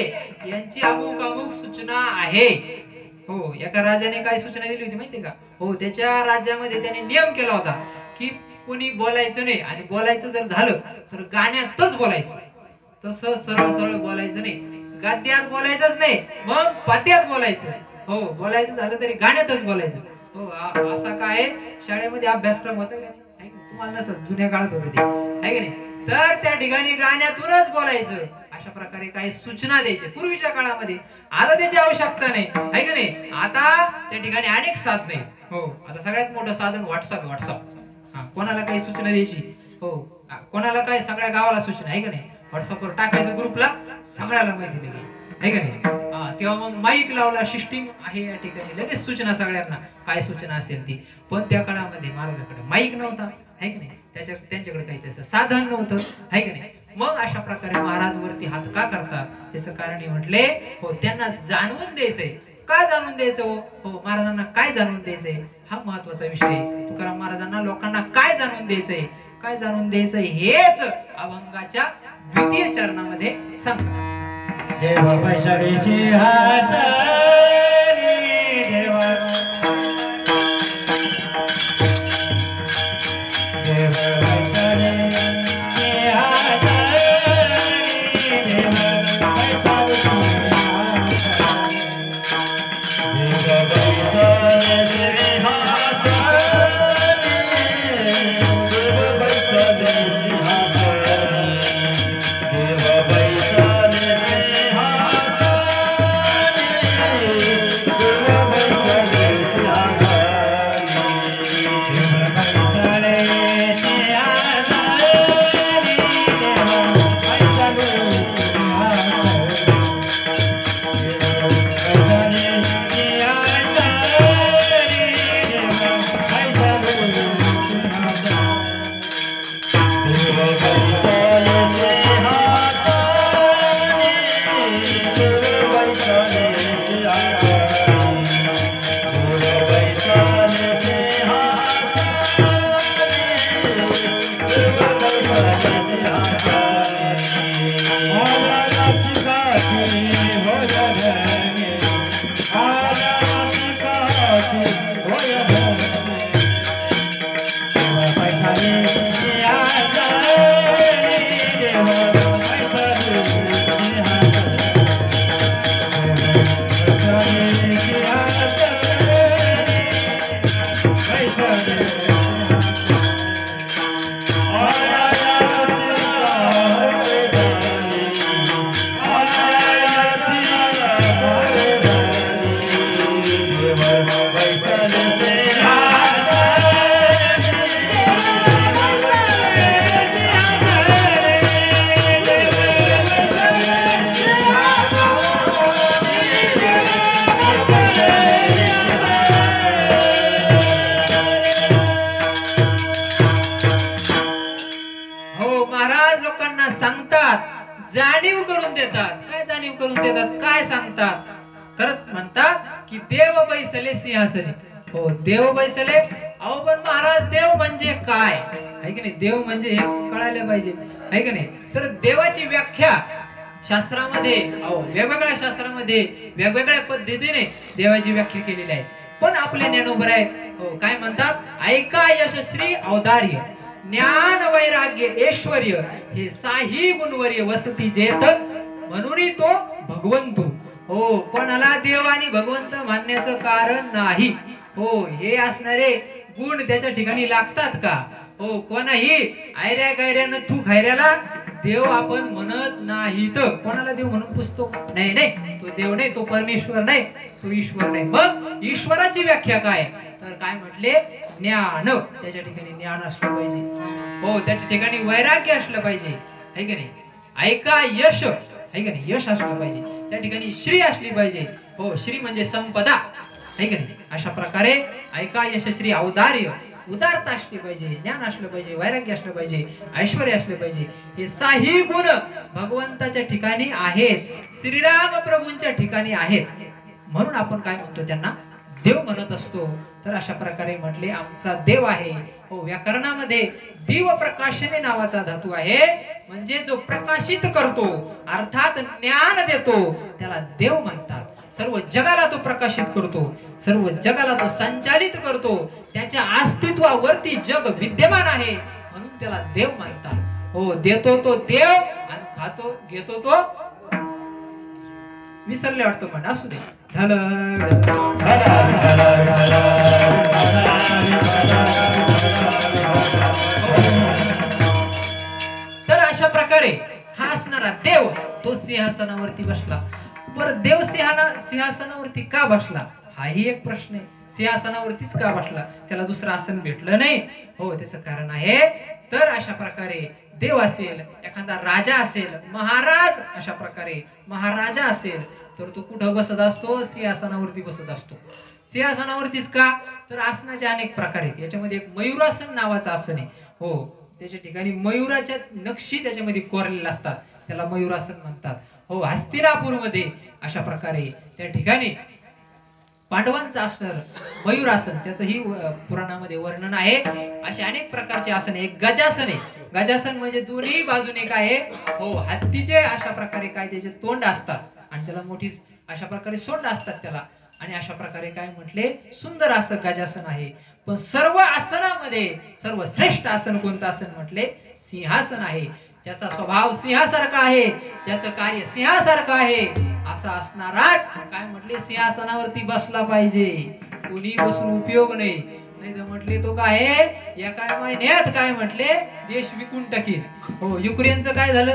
यांची अमुक अमुक सूचना आहे. हो, एका राजाने काय सूचना दिली होती माहितीये का? हो, त्याच्या राज्यामध्ये त्याने नियम केला होता की कोणी बोलायचं नाही, आणि बोलायचं जर झालं तर गाण्यातच बोलायचं. तसं सरळ सरळ बोलायचं नाही, गाद्यात बोलायचंच नाही, मग पात्यात बोलायचं. हो, बोलायचं झालं तरी गाण्यातच बोलायचं. हो, असा काय शाळेमध्ये अभ्यासक्रम होता का? तुम्हाला नसत, जुन्या काळात होते ते, आहे की नाही? तर त्या ठिकाणी गाण्यातूनच बोलायचं. अशा प्रकारे काही सूचना द्यायच्या पूर्वीच्या काळामध्ये. आता त्याची आवश्यकता नाही, आहे की नाही? आता त्या ठिकाणी अनेक साधन आहे. हो, आता सगळ्यात मोठं साधन व्हॉट्सअप. हा, कोणाला काही सूचना द्यायची, हो, कोणाला काय, सगळ्या गावाला सूचना, आहे की नाही? व्हॉट्सअपवर टाकायचं ग्रुपला, सगळ्याला माहिती लागेल, आहे का नाही? किंवा मग माईक लावला, सिस्टीम आहे या ठिकाणी, लगेच सूचना सगळ्यांना, काय सूचना असेल ती. पण त्या काळामध्ये महाराजांकडे माईक नव्हता, आहे की नाही? त्यांच्याकडे काही त्याचं साधन नव्हतं, आहे की नाही? मग अशा प्रकारे महाराज वरती हात का करतात? त्याचं कारण म्हटले, हो, त्यांना जाणवून द्यायचंय. का जाणून द्यायचं? हो, महाराजांना काय जाणून द्यायचंय हा महत्वाचा विषय. तुकाराम महाराजांना लोकांना काय जाणून द्यायचंय, काय जाणून द्यायचंय, हेच अभंगाच्या 2य चरणामध्ये सांगतात. देव वैशालीची हातारी देव, देव वैशालीची हातारी देव, वैशालीची हातारी, देव वैशालीची हातारी, देव वैशालीची हातारी, देव वैशालीची महाराज लोकांना सांगतात, जाणीव करून देतात. काय जाणीव करून देतात, काय सांगतात? तर म्हणतात की देव बैसले सिंहासनी. हो, देव बैसले. अहो पण महाराज, देव म्हणजे काय आहे की नाही? देव म्हणजे हे कळायला पाहिजे आहे की नाही? तर देवाची व्याख्या शास्त्रामध्ये, वेगवेगळ्या शास्त्रामध्ये वेगवेगळ्या पद्धतीने देवाची व्याख्या केलेली आहे. पण आपले ज्ञानोबर आहे, काय म्हणतात? ऐका यशश्री औदार्य ज्ञान वैराग्य ऐश्वर्य हे साही गुणवर्य वसती जेत म्हणून तो भगवंतू. हो, कोणाला देव आणि भगवंत मानण्याचं कारण नाही. हो, हे असणारे गुण त्याच्या ठिकाणी लागतात का? हो, कोणाही आयऱ्या गायऱ्यानं तू खैऱ्याला देव आपण म्हणत नाही. तर कोणाला देव म्हणून पुसतो? नाही नाही, तो देव नाही, तो परमेश्वर नाही, तो ईश्वर नाही. मग ईश्वराची व्याख्या काय? तर काय म्हटले? ज्ञान. त्याच्या ठिकाणी ज्ञान असलं पाहिजे. हो, त्याच्या ठिकाणी वैराग्य असलं पाहिजे है की नाही? ऐका यश है की नाही? यश असलं पाहिजे. त्या ठिकाणी श्री असली पाहिजे. हो, श्री म्हणजे संपदा है की नाही? अशा प्रकारे ऐका यशश्री औदार्य, उदारता असली पाहिजे, ज्ञान असलं पाहिजे, वैराग्य असलं पाहिजे, ऐश्वर्य असलं पाहिजे. हे साही गुण भगवंताच्या ठिकाणी आहेत, श्रीराम प्रभूंच्या ठिकाणी आहेत. म्हणून आपण काय म्हणतो? त्यांना देव म्हणत असतो. तर अशा प्रकारे म्हटले आमचा देव आहे. हो, व्याकरणामध्ये दिव प्रकाशने नावाचा धातू आहे, म्हणजे जो प्रकाशित करतो अर्थात ज्ञान देतो त्याला देव म्हणतात. सर्व जगाला तो प्रकाशित करतो, सर्व जगाला तो संचालित करतो, त्याच्या अस्तित्वावरती जग विद्यमान आहे म्हणून त्याला देव म्हणतात. हो, देतो तो देव आणि खातो घेतो तो, विसरले वाटतं पण असू दे. तर अशा प्रकारे हा असणारा देव तो सिंहासनावरती बसला. बरं, देव सिंहासनावरती का बसला हाही एक प्रश्न आहे. सिंहासनावरतीच का बसला? त्याला दुसरं आसन भेटलं नाही. हो, त्याचं कारण आहे. तर अशा प्रकारे देव असेल, एखादा राजा असेल, महाराज, अशा प्रकारे महाराजा असेल तर तो कुठं बसत असतो? सिंहासनावरती बसत असतो. सिंहासनावरतीच का? तर आसनाचे अनेक प्रकार आहेत. याच्यामध्ये एक मयूरासन नावाचं आसन आहे. हो, त्याच्या ठिकाणी मयूराच्या नक्षी त्याच्यामध्ये कोरलेल्या असतात, त्याला मयूरासन म्हणतात. हो, हस्तिनापूरमध्ये अशा प्रकारे त्या ठिकाणी पांडवांचं असणार मयूरासन, त्याचंही पुराणामध्ये वर्णन आहे. असे अनेक प्रकारचे आसन. एक गजासन आहे. गजासन म्हणजे दोन्ही बाजूने काय आहे? हो, हत्तीचे अशा प्रकारे काय त्याचे तोंड असतात आणि त्याला मोठी अशा प्रकारे सोंड असतात त्याला. आणि अशा प्रकारे काय म्हटले? सुंदर असं गजासन आहे. पण सर्व आसनामध्ये सर्वश्रेष्ठ आसन कोणतं आसन म्हटले? सिंहासन आहे. ज्याचा स्वभाव सिंहासारखा आहे, ज्याचं कार्य सिंहासारखं आहे, असा असणाराच काय म्हटले? सिंहासनावरती बसला पाहिजे. कोणी बसून उपयोग नाही. नाही तर म्हटले तो काय एका महिन्यात काय म्हटले देश विकून टाकील. हो, युक्रेनचं काय झालं?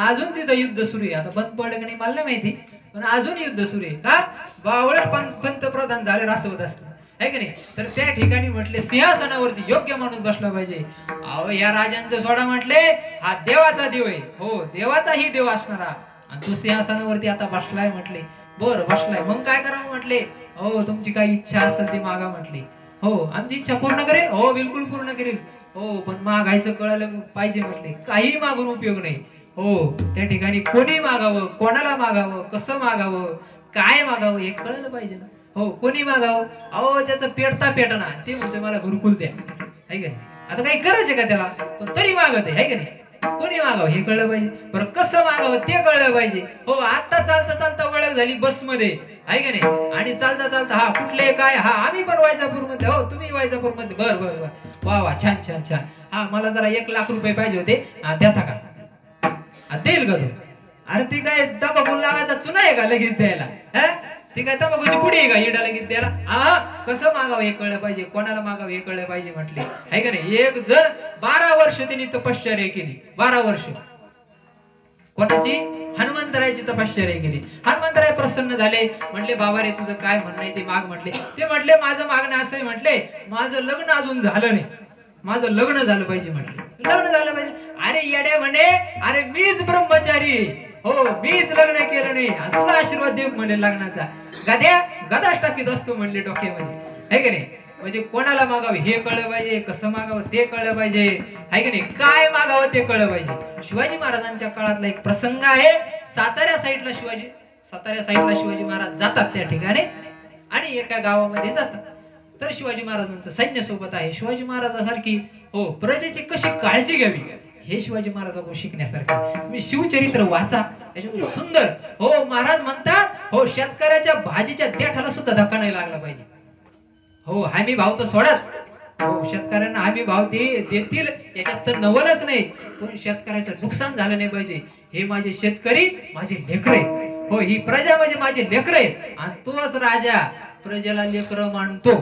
अजून तिथं युद्ध सुरू आहे. आता बंद पडलं की नाही मला माहिती, पण अजून युद्ध सुरू आहे. का? बावळट पंतप्रधान झाले रासवत असत आहे की नाही? तर त्या ठिकाणी म्हटले सिंहासनावरती योग्य माणूस बसला पाहिजे. अहो, या राजांचं सोडा म्हटले, हा देवाचा देव आहे. हो, देवाचाही देव असणारा आणि तो सिंहासनावरती आता बसलाय म्हटले. बर, बसलाय, मग काय करावं म्हटले? हो, तुमची काही इच्छा असेल ती मागा म्हटली. हो, आमची इच्छा पूर्ण करेल. हो, बिलकुल पूर्ण करेल. हो, पण मागायचं कळलं पाहिजे म्हटले. काही मागून उपयोग नाही. हो, त्या ठिकाणी कोणी मागावं, कोणाला मागावं, कसं मागावं, काय मागावं हे कळलं पाहिजे ना. हो, कोणी मागावं? अहो, ज्याचं पेटता पेटना ते म्हणतोय मला घरकुल द्या, है का नाही? आता काही करायचे का त्याला? पण तरी मागत आहे का नाही? कोणी मागावं हे कळलं पाहिजे. बरं, कसं मागावं ते कळलं पाहिजे. हो, आता चालता चालता ओळख झाली बसमध्ये आहे का नाही? आणि चालता चालता हा कुठले काय? हा आम्ही पण वायजापूर मध्ये. हो, तुम्ही वायजापूर मध्ये. बर बर बर, वा वा, छान छान छान. हा, मला जरा 1 लाख रुपये पाहिजे होते. हा, द्याता का? देईल का तू? अरे ती काय तंबाखू लागायचा चुना आहे का लगेच द्यायला? ती काय तंबाखूची पुडी आहे का इडा लगेच द्यायला? हा, कसं मागावं हे कळलं पाहिजे, कोणाला मागावं हे कळलं पाहिजे म्हटले आहे का नाही? एक जण 12 वर्ष त्यांनी तपश्चर्या केली. 12 वर्ष कोणाची? हनुमंतरायाची तपश्चर्या केली. हनुमंतराय प्रसन्न झाले. म्हटले बाबा रे, तुझं काय म्हणणं आहे ते माग म्हटले. ते म्हटले माझं मागणं असं आहे म्हटले, माझं लग्न अजून झालं नाही, माझं लग्न झालं पाहिजे म्हटले. लग्न झालं पाहिजे? अरे येड्या म्हणे, अरे मीच ब्रह्मचारी, हो, मीच लग्न केलं नाही आणि तुला आशीर्वाद देऊ म्हणे लग्नाचा. गद्या गदाच टाकीत असतो म्हणले डोक्यामध्ये, है की नाही? म्हणजे कोणाला मागावं हे कळलं पाहिजे, कसं मागावं ते कळलं पाहिजे, आहे की नाही, काय मागावं ते कळलं पाहिजे. शिवाजी महाराजांच्या काळातला एक प्रसंग आहे. सातारा साईडला शिवाजी महाराज जातात त्या ठिकाणी आणि एका गावामध्ये जातात. तर शिवाजी महाराजांचं सैन्य सोबत आहे. शिवाजी महाराजांसारखी प्रजेची कशी काळजी घ्यावी हे शिवाजी महाराजांकडून शिकण्यासारखे. तुम्ही शिवचरित्र वाचा, त्याच्यामध्ये सुंदर. महाराज म्हणतात शेतकऱ्याच्या भाजीच्या देठाला सुद्धा धक्का नाही लागला पाहिजे. हमी भाव तर सोडाच, शेतकऱ्यांना हमी भाव देतील याच्यात तर नवलच नाही, पण शेतकऱ्याचं नुकसान झालं नाही पाहिजे. हे माझे शेतकरी माझे लेकरे, ही प्रजा म्हणजे माझे लेकरे. आणि तोच राजा प्रजेला लेकर मानतो,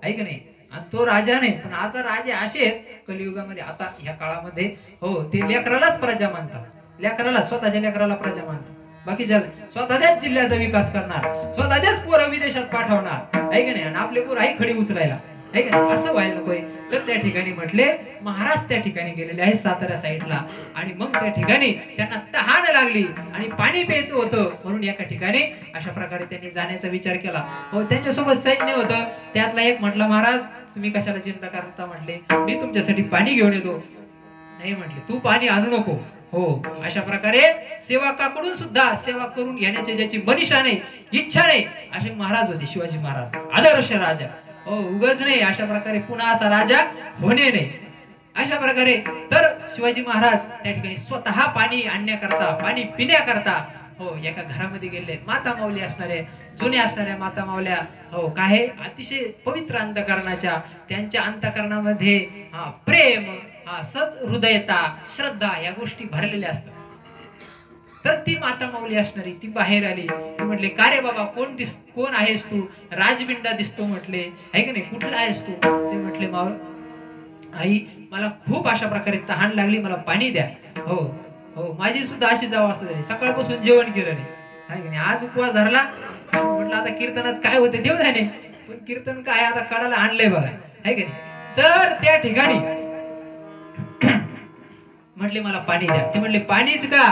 आहे की नाही. आणि तो राजा नाही, पण आता राजे असे आहेत कलियुगामध्ये, आता ह्या काळामध्ये ते लेकरालाच प्रजा मानतात. लेकराला, स्वतःच्या लेकराला प्रजा मानतात. बाकीच्या स्वतःच्याच जिल्ह्याचा विकास करणार, स्वतःच्याच पोरं विदेशात पाठवणार, आहे की नाही. आणि आपले पोरं आई खडी उचलायला, आहे की नाही. असं व्हायला नकोय. तर त्या ठिकाणी म्हटले महाराज त्या ठिकाणी गेलेले आहेत सातारा साईडला. आणि मग त्या ठिकाणी त्यांना तहान लागली आणि पाणी प्यायचं होतं, म्हणून एका ठिकाणी अशा प्रकारे त्यांनी जाण्याचा विचार केला. त्यांच्यासोबत सैन्य होतं. त्यातला एक म्हटला, महाराज तुम्ही कशाला चिंता करता, म्हटले मी तुमच्यासाठी पाणी घेऊन येतो. नाही म्हटले, तू पाणी आणू नको. अशा प्रकारे सेवकाकडून सुद्धा सेवा करून घेण्याची ज्याची मनीषा नाही, इच्छा नाही, असे महाराज होते शिवाजी महाराज. आदर्श राजा, उगाच नाही. अशा प्रकारे पुन्हा असा राजा होणे नाही. अशा प्रकारे तर शिवाजी महाराज त्या ठिकाणी स्वतः पाणी आणण्याकरता, पाणी पिण्याकरता एका घरामध्ये गेले. माता माऊली असणारे, जुन्या असणाऱ्या माता माऊल्या, काय अतिशय पवित्र अंतकरणाच्या, त्यांच्या अंतकरणामध्ये प्रेम, सद्हृदयता, श्रद्धा या गोष्टी भरलेल्या असतात. तर ती माता माऊली असणारी ती बाहेर आली. ती म्हटले, का रे बाबा, कोण आहेस तू? राजबिंडा दिसतो म्हटले, आहे की नाही, कुठला आहेस तू? ते म्हटले, माऊ आई मला खूप अशा प्रकारे तहान लागली, मला पाणी द्या. माझी सुद्धा अशी अवस्था झाली, सकाळपासून जेवण केलं नाही, आहे की नाही. आज उपवास धरला. म्हटलं आता कीर्तनात काय होते देव जाणे, पण कीर्तन काय आता काढायला आणलंय बघा, आहे की नाही. तर त्या ठिकाणी म्हटले मला पाणी द्या. ते म्हटले पाणीच का?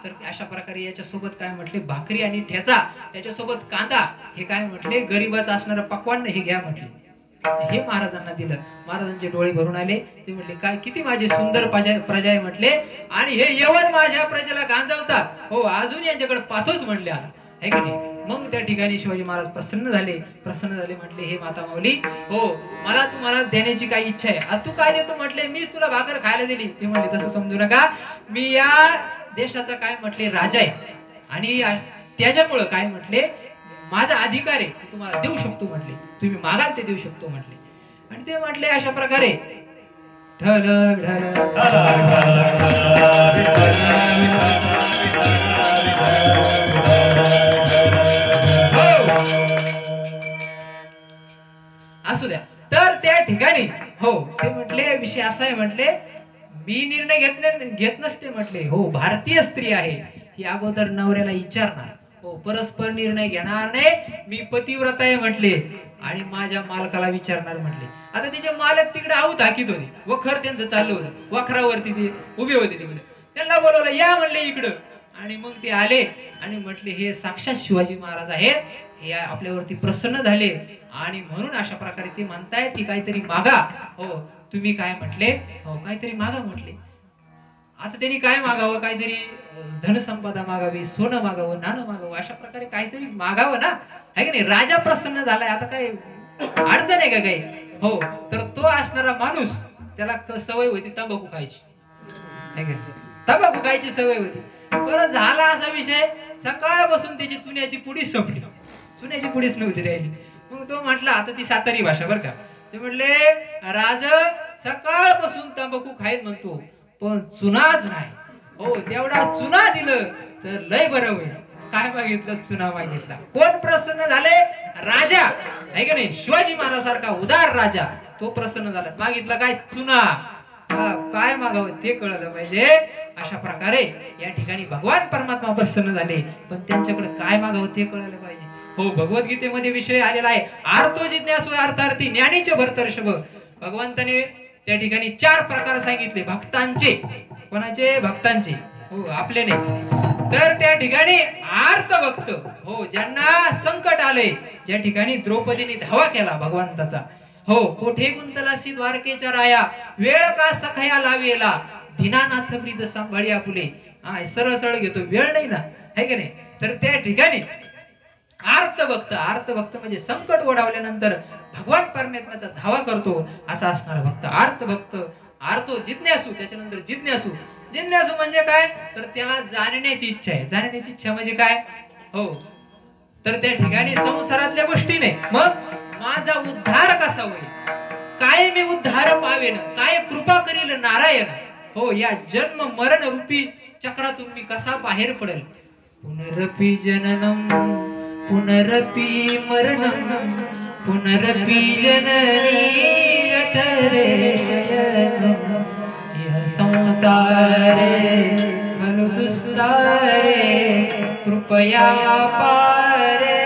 तर अशा प्रकारे याच्या सोबत काय म्हटले, भाकरी आणि ठेचा, त्याच्यासोबत कांदा, हे काय म्हटले गरीबाचं असणारं पक्वान्न हे घ्या म्हटले. हे महाराजांना दिलं. महाराजांचे डोळे भरून आले. ते म्हटले, काय किती माझी सुंदर प्रजा आहे म्हटले, आणि हे यवन माझ्या प्रजेला गांजवतात, अजून यांच्याकडे पाहतोच म्हणले आला, आहे की नाही. मग त्या ठिकाणी शिवाजी महाराज प्रसन्न झाले. म्हटले, हे माता माऊली, मला तुम्हाला देण्याची काही इच्छा आहे. तू काय देतो म्हटले, मीच तुला भाकर खायला दिली. ते म्हणले, तसं समजू नका, मी या देशाचा काय म्हटले राजा आहे, आणि त्याच्यामुळं काय म्हटले माझा अधिकार आहे, तुम्हाला देऊ शकतो म्हटले, तुम्ही मागाल ते देऊ शकतो म्हटले. आणि ते म्हटले अशा प्रकारे असू द्या. तर त्या ठिकाणी ते म्हटले विषय असा आहे म्हटले, मी निर्णय घेत नसते म्हटले, भारतीय स्त्री आहे ती अगोदर नवऱ्याला विचारणार, परस्पर निर्णय घेणार नाही, मी पतिव्रता आहे म्हटले, आणि माझ्या मालकाला विचारणार म्हटले. आता तिचे मालक तिकडे आऊ ताकीत होते, वखर त्यांचं चाललं होतं, वखरावरती ते उभे होते. ते त्यांना बोलवलं, या म्हणले इकडं. आणि मग ते आले आणि म्हटले, हे साक्षात शिवाजी महाराज आहेत, हे आपल्यावरती प्रसन्न झाले, आणि म्हणून अशा प्रकारे ते म्हणताय की काहीतरी मागा. तुम्ही काय म्हटले, काहीतरी मागा म्हटले. आता त्यांनी काय मागावं, काहीतरी धनसंपदा मागावी, सोनं मागावं, नाणं मागावं, अशा प्रकारे काहीतरी मागावं ना, आहे की नाही. राजा प्रसन्न झालाय, आता काय अडचण आहे का काही. तर तो असणारा माणूस, त्याला सवय होती तंबाखू खायची, आहे की नाही, तंबाखू खायची सवय होती. परत झाला असा विषय, सकाळपासून त्याची चुन्याची पुडीच संपली, चुन्याची पुडीच नव्हती राहिली. मग तो म्हटला, आता ती सातारी भाषा बरं का, ते म्हटले, राज सकाळपासून तंबाखू खाईत म्हणतो, पण चुनाच नाही. तेवढा चुना दिलं तर लय बरं होईल. काय मागितलं? चुना मागितला. कोण प्रसन्न झाले? राजा, आहे का नाही. शिवाजी महाराज सारखा उदार राजा, तो प्रसन्न झाला. मागितला काय? चुना. काय मागावं ते कळलं पाहिजे. अशा प्रकारे या ठिकाणी भगवान परमात्मा प्रसन्न झाले, पण त्यांच्याकडे काय मागावं ते कळलं पाहिजे. भगवद्गीतेमध्ये विषय आलेला आहे, आर्तो जिज्ञासु अर्थार्थी ज्ञानीचे भरतर्षभ. भगवंताने त्या ठिकाणी 4 प्रकार सांगितले भक्तांचे. कोणाचे? भक्तांचे, आपले नाही. तर त्या ठिकाणी आर्त भक्त, ज्यांना संकट आले, ज्या ठिकाणी द्रौपदीने धावा केला भगवंताचा, हो कोठे गुंतलासी द्वारकेच्या राया, वेळ का सखया लावेला, दीनानाथ ब्रीद सांभाळी आपुले. हा सरळ सरळ घेतो, वेळ नाही ना, है की नाही. तर त्या ठिकाणी आर्त भक्त म्हणजे संकट ओढावल्यानंतर भगवान परमात्म्याचा धावा करतो असा असणारा भक्त. आर्त भक्त, आर्तो जिज्ञासू, त्याच्यानंतर जिज्ञासू. जिज्ञासू म्हणजे काय, तर त्याला जाणण्याची इच्छा आहे. जाणण्याची इच्छा म्हणजे काय, हो तर त्या ठिकाणी संसारातल्या गोष्टी नाही, मग माझा उद्धार कसा होईल, काय मी उद्धार पावेन, काय कृपा करील नारायण. हो या जन्म मरण रूपी चक्रातून मी कसा बाहेर पडेल. पुनरपि जननम पुनरपि मरणम पुनरपि जननी रटरे शयनम, यह संसारे खलु दुस्तारे, कृपया पारे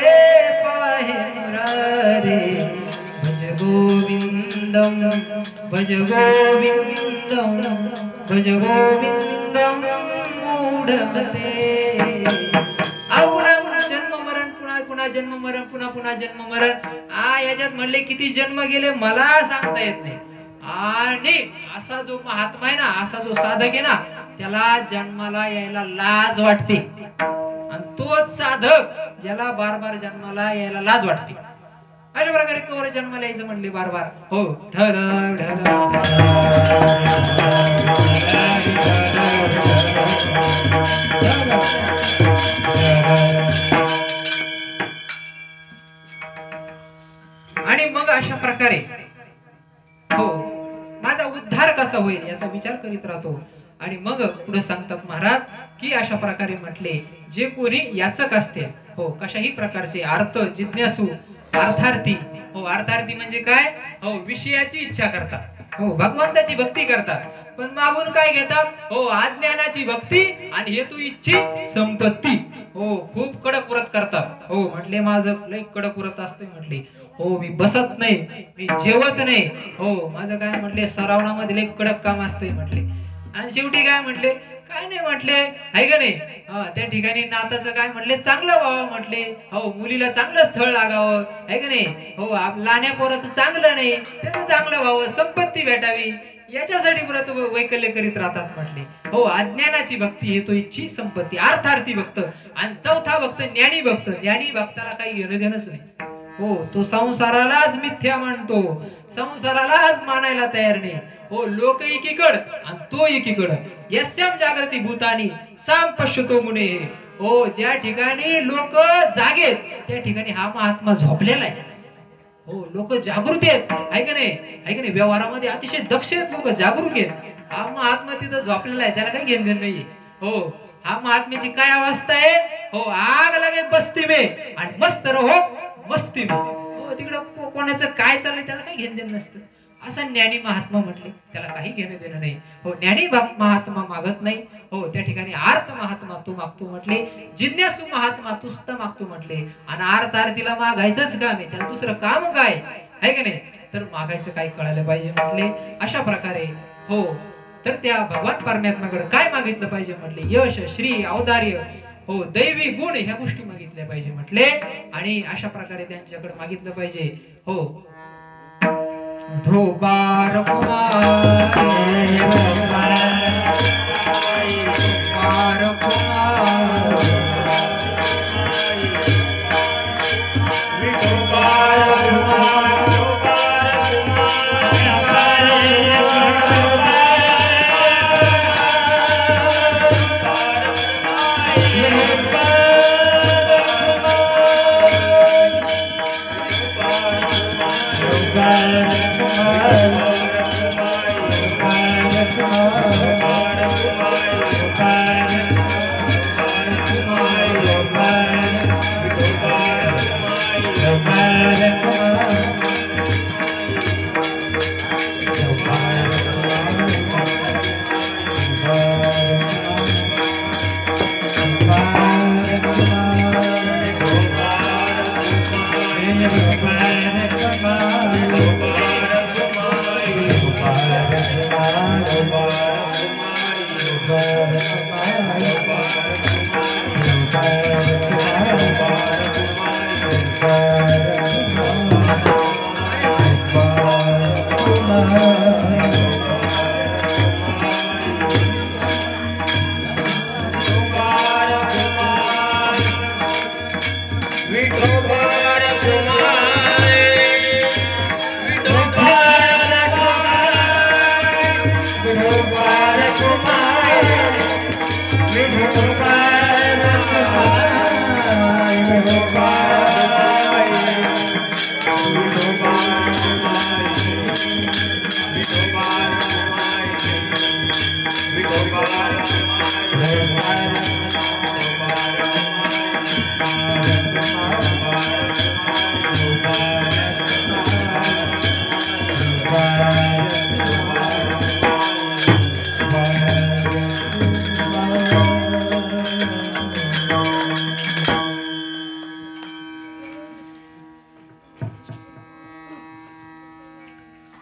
पाहे मुरारे. भज गोविंदम भज गोविंदम भज गोविंदम मूढमते. पुन्हा जन्म मरण, पुन्हा जन्म मरण. याच्यात म्हणले किती जन्म गेले मला सांगता येत नाही. आणि असा जो महात्मा आहे ना, असा जो साधक आहे ना, त्याला जन्माला यायला लाज वाटते. आणि तोच साधक ज्याला बार बार जन्माला यायला लाज वाटते. अशा प्रकारे कवर जन्माला यायचं म्हणले बार बार. हो ढळ ढळ आणि मग अशा प्रकारे हो माझा उद्धार कसा होईल याचा विचार करीत राहतो. आणि मग पुढे सांगतात महाराज की अशा प्रकारे म्हटले जे कोणी याचक असते, हो कशाही प्रकारचे अर्थ जिज्ञासू, अर्थार्थी. हो अर्थार्थी म्हणजे काय, हो विषयाची इच्छा करतात, हो भगवंताची भक्ती करतात, पण मागून काय घेतात, हो अज्ञानाची भक्ती आणि हेतू इच्छी संपत्ती. हो खूप कडक व्रत करतात. हो म्हटले माझं लय कडक व्रत असते म्हटले. हो मी बसत नाही, मी जेवत नाही. हो माझं काय म्हटले सरावणामध्ये लय कडक काम असते म्हटले. आणि शेवटी काय म्हटले, काय नाही म्हटले आहे का नाही. त्या ठिकाणी नाताचं काय म्हटले चांगलं व्हावं म्हटले. हो मुलीला चांगलं स्थळ लागावं आहे का नाही. हो लहान्या पोराचं चांगलं नाही, त्याचं चांगलं व्हावं, संपत्ती भेटावी, याच्यासाठी व्रत वैकल्य करीत राहतात म्हटले. हो अज्ञानाची भक्ती हेतू इच्छी संपत्ती, अर्थार्थी भक्त. आणि चौथा भक्त ज्ञानी भक्त. ज्ञानी भक्ताला काही घेणं देणंच नाही. हो तो संसारालाच मिथ्या मानतो, संसारालाच मानायला तयार नाही. हो लोक एकीकड आणि तो एकीकड. यस्याम जागृती भूतानी साम पश्यतो मुने. हो ज्या ठिकाणी लोक जागेत त्या ठिकाणी हा महात्मा झोपलेला आहे. हो लोक जागृत आहेत आहे का नाही, आहे का नाही. व्यवहारामध्ये अतिशय दक्ष आहेत लोक, जागरूक आहेत. हा महात्मा तिथं झोपलेला आहे, त्याला काही घेणं नाहीये. हो हा महात्म्याची काय अवस्था आहे, हो आग लागे बस्ती में आणि मस्त रहो मस्ती में. हो तिकडं कोणाचं काय चाललंय त्याला काही घेणं देणं नसतं. असा ज्ञानी महात्मा म्हटले, त्याला काही घेणं देणं नाही. हो ज्ञानी महात्मा मागत नाही. हो त्या ठिकाणी आर्त महात्मा तू मागतो म्हटले, जिज्ञासू महात्मा तू सुद्धा मागतो म्हटले. आणि आर्त आरतीला मागायचंच काम आहे, त्याला दुसरं काम काय आहे का नाही. तर मागायचं काय कळायला पाहिजे म्हटले. अशा प्रकारे हो तर त्या भगवान परमात्म्याकडे काय मागितलं पाहिजे म्हटले, यश श्री औदार्य, हो दैवी गुण ह्या गोष्टी मागितल्या पाहिजे म्हटले. आणि अशा प्रकारे त्यांच्याकडे मागितलं पाहिजे. हो ध्रुबार कुमार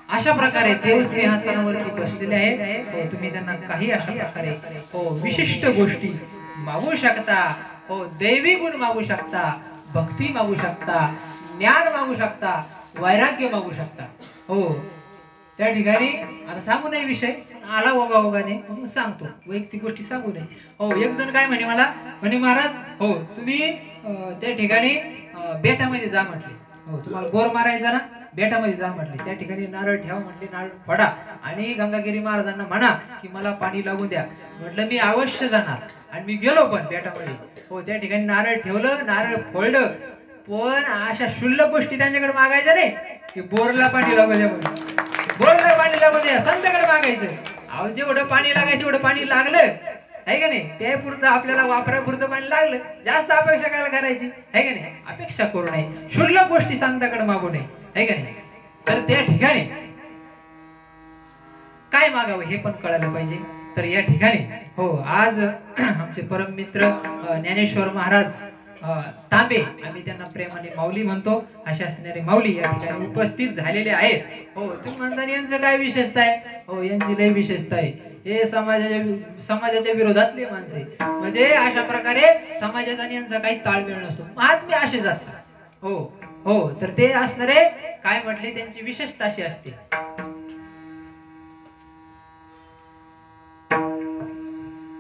अशा प्रकारे देव सिंहासनावरती बसलेले आहेत. हो, तुम्ही त्यांना काही अशा प्रकारे हो विशिष्ट गोष्टी मागू शकता. हो, दैवी गुण मागू शकता, भक्ती मागू शकता, ज्ञान मागू शकता, वैराग्य मागू शकता. हो, त्या ठिकाणी आता सांगू नये विषय आला ओघाओघाने म्हणून सांगतो, वैयक्तिक गोष्टी सांगू नये. हो, एक जण काय म्हणे मला, म्हणे महाराज हो तुम्ही त्या ठिकाणी बेटामध्ये जा म्हटले. हो, तुम्हाला बोर मारायचा ना, बेटामध्ये जा म्हटले. त्या ठिकाणी नारळ ठेवा म्हटले, नारळ फोडा आणि गंगागिरी महाराजांना म्हणा की मला पाणी लागू द्या. म्हटलं मी अवश्य जाणार आणि मी गेलो पण बेटामध्ये. हो, त्या ठिकाणी नारळ ठेवलं, नारळ फोडलं, पण अशा क्षुल्लक गोष्टी त्यांच्याकडे मागायच्या नाही की बोरला पाणी लागू द्या म्हणून. बोरला पाणी लागू द्या संतांकडे मागायचं. अहो, जेवढं पाणी लागायचं तेवढं पाणी लागलं आहे का नाही, ते पुरतं आपल्याला वापरापुरतं पाणी लागलं, जास्त अपेक्षा काय करायची आहे का नाही. अपेक्षा करू नये, क्षुल्लक गोष्टी संतांकडे मागू नये आहे का नाही. तर त्या ठिकाणी काय मागावं हे पण कळायला पाहिजे. तर या ठिकाणी हो आज आमचे परम मित्र ज्ञानेश्वर महाराज तांबे, आम्ही त्यांना प्रेमाने माऊली म्हणतो, अशा असणारे माऊली या ठिकाणी उपस्थित झालेले आहेत. हो, तुम्ही म्हणता यांचं काय विशेषता आहे. हो, यांची लय विशेषता आहे. हे समाजाच्या विरोधातले माणसे, म्हणजे अशा प्रकारे समाजाचा आणि यांचा काही ताळमेळ नसतो. महात्मे असेच असतात. हो हो, तर ते असणारे काय म्हटले त्यांची विशेषता अशी असते.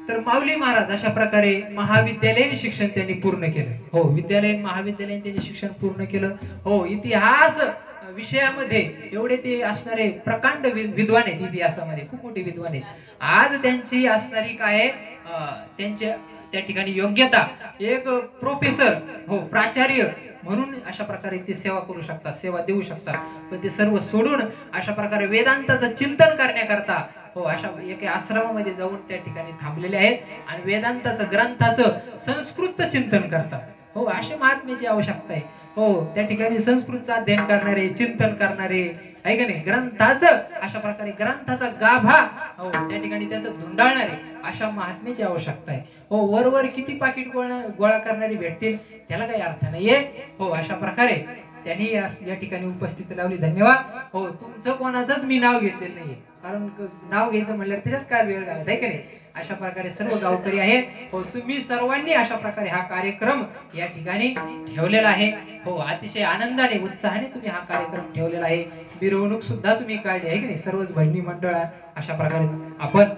तर माऊली महाराज अशा प्रकारे महाविद्यालयीन शिक्षण त्यांनी पूर्ण केलं. हो, विद्यालयीन महाविद्यालयीन त्यांनी शिक्षण पूर्ण केलं. हो, इतिहास विषयामध्ये एवढे ते असणारे प्रकांड विद्वान आहेत. इतिहासामध्ये खूप मोठे विद्वान आहेत. आज त्यांची असणारी काय त्यांच्या त्या ठिकाणी योग्यता एक प्रोफेसर हो प्राचार्य म्हणून अशा प्रकारे ते सेवा करू शकतात, सेवा देऊ शकतात. पण ते सर्व सोडून अशा प्रकारे वेदांताचं चिंतन करण्याकरता हो अशा एका आश्रमामध्ये जाऊन त्या ठिकाणी थांबलेले आहेत आणि वेदांताचं ग्रंथाचं संस्कृतचं चिंतन करतात. हो, अशा महात्म्याची आवश्यकता आहे. हो, त्या ठिकाणी संस्कृतचं अध्ययन करणारे, चिंतन करणारे आहे का नाही, ग्रंथाचं अशा प्रकारे ग्रंथाचा गाभा हो त्या ठिकाणी त्याचं धुंडाळणारे अशा महात्म्याची आवश्यकता आहे. हो, वरवर किती पाकिट गोळा करणारी भेटतील त्याला काही अर्थ नाहीये. हो, अशा प्रकारे त्यांनी या ठिकाणी उपस्थिती लावली. धन्यवाद. हो, तुमचं कोणाचंच मी नाव घेतलेलं नाहीये, कारण नाव घ्यायचं म्हणलं त्याच्यात काय वेळ घालायचा आहे का नाही. अशा प्रकारे सर्व गावकरी आहेत. हो, तुम्ही सर्वांनी अशा प्रकारे हा कार्यक्रम या ठिकाणी ठेवलेला आहे. हो, अतिशय आनंदाने उत्साहाने तुम्ही हा कार्यक्रम ठेवलेला आहे. मिरवणूक सुद्धा तुम्ही काढली आहे की नाही, सर्वच बहिणी मंडळ अशा प्रकारे आपण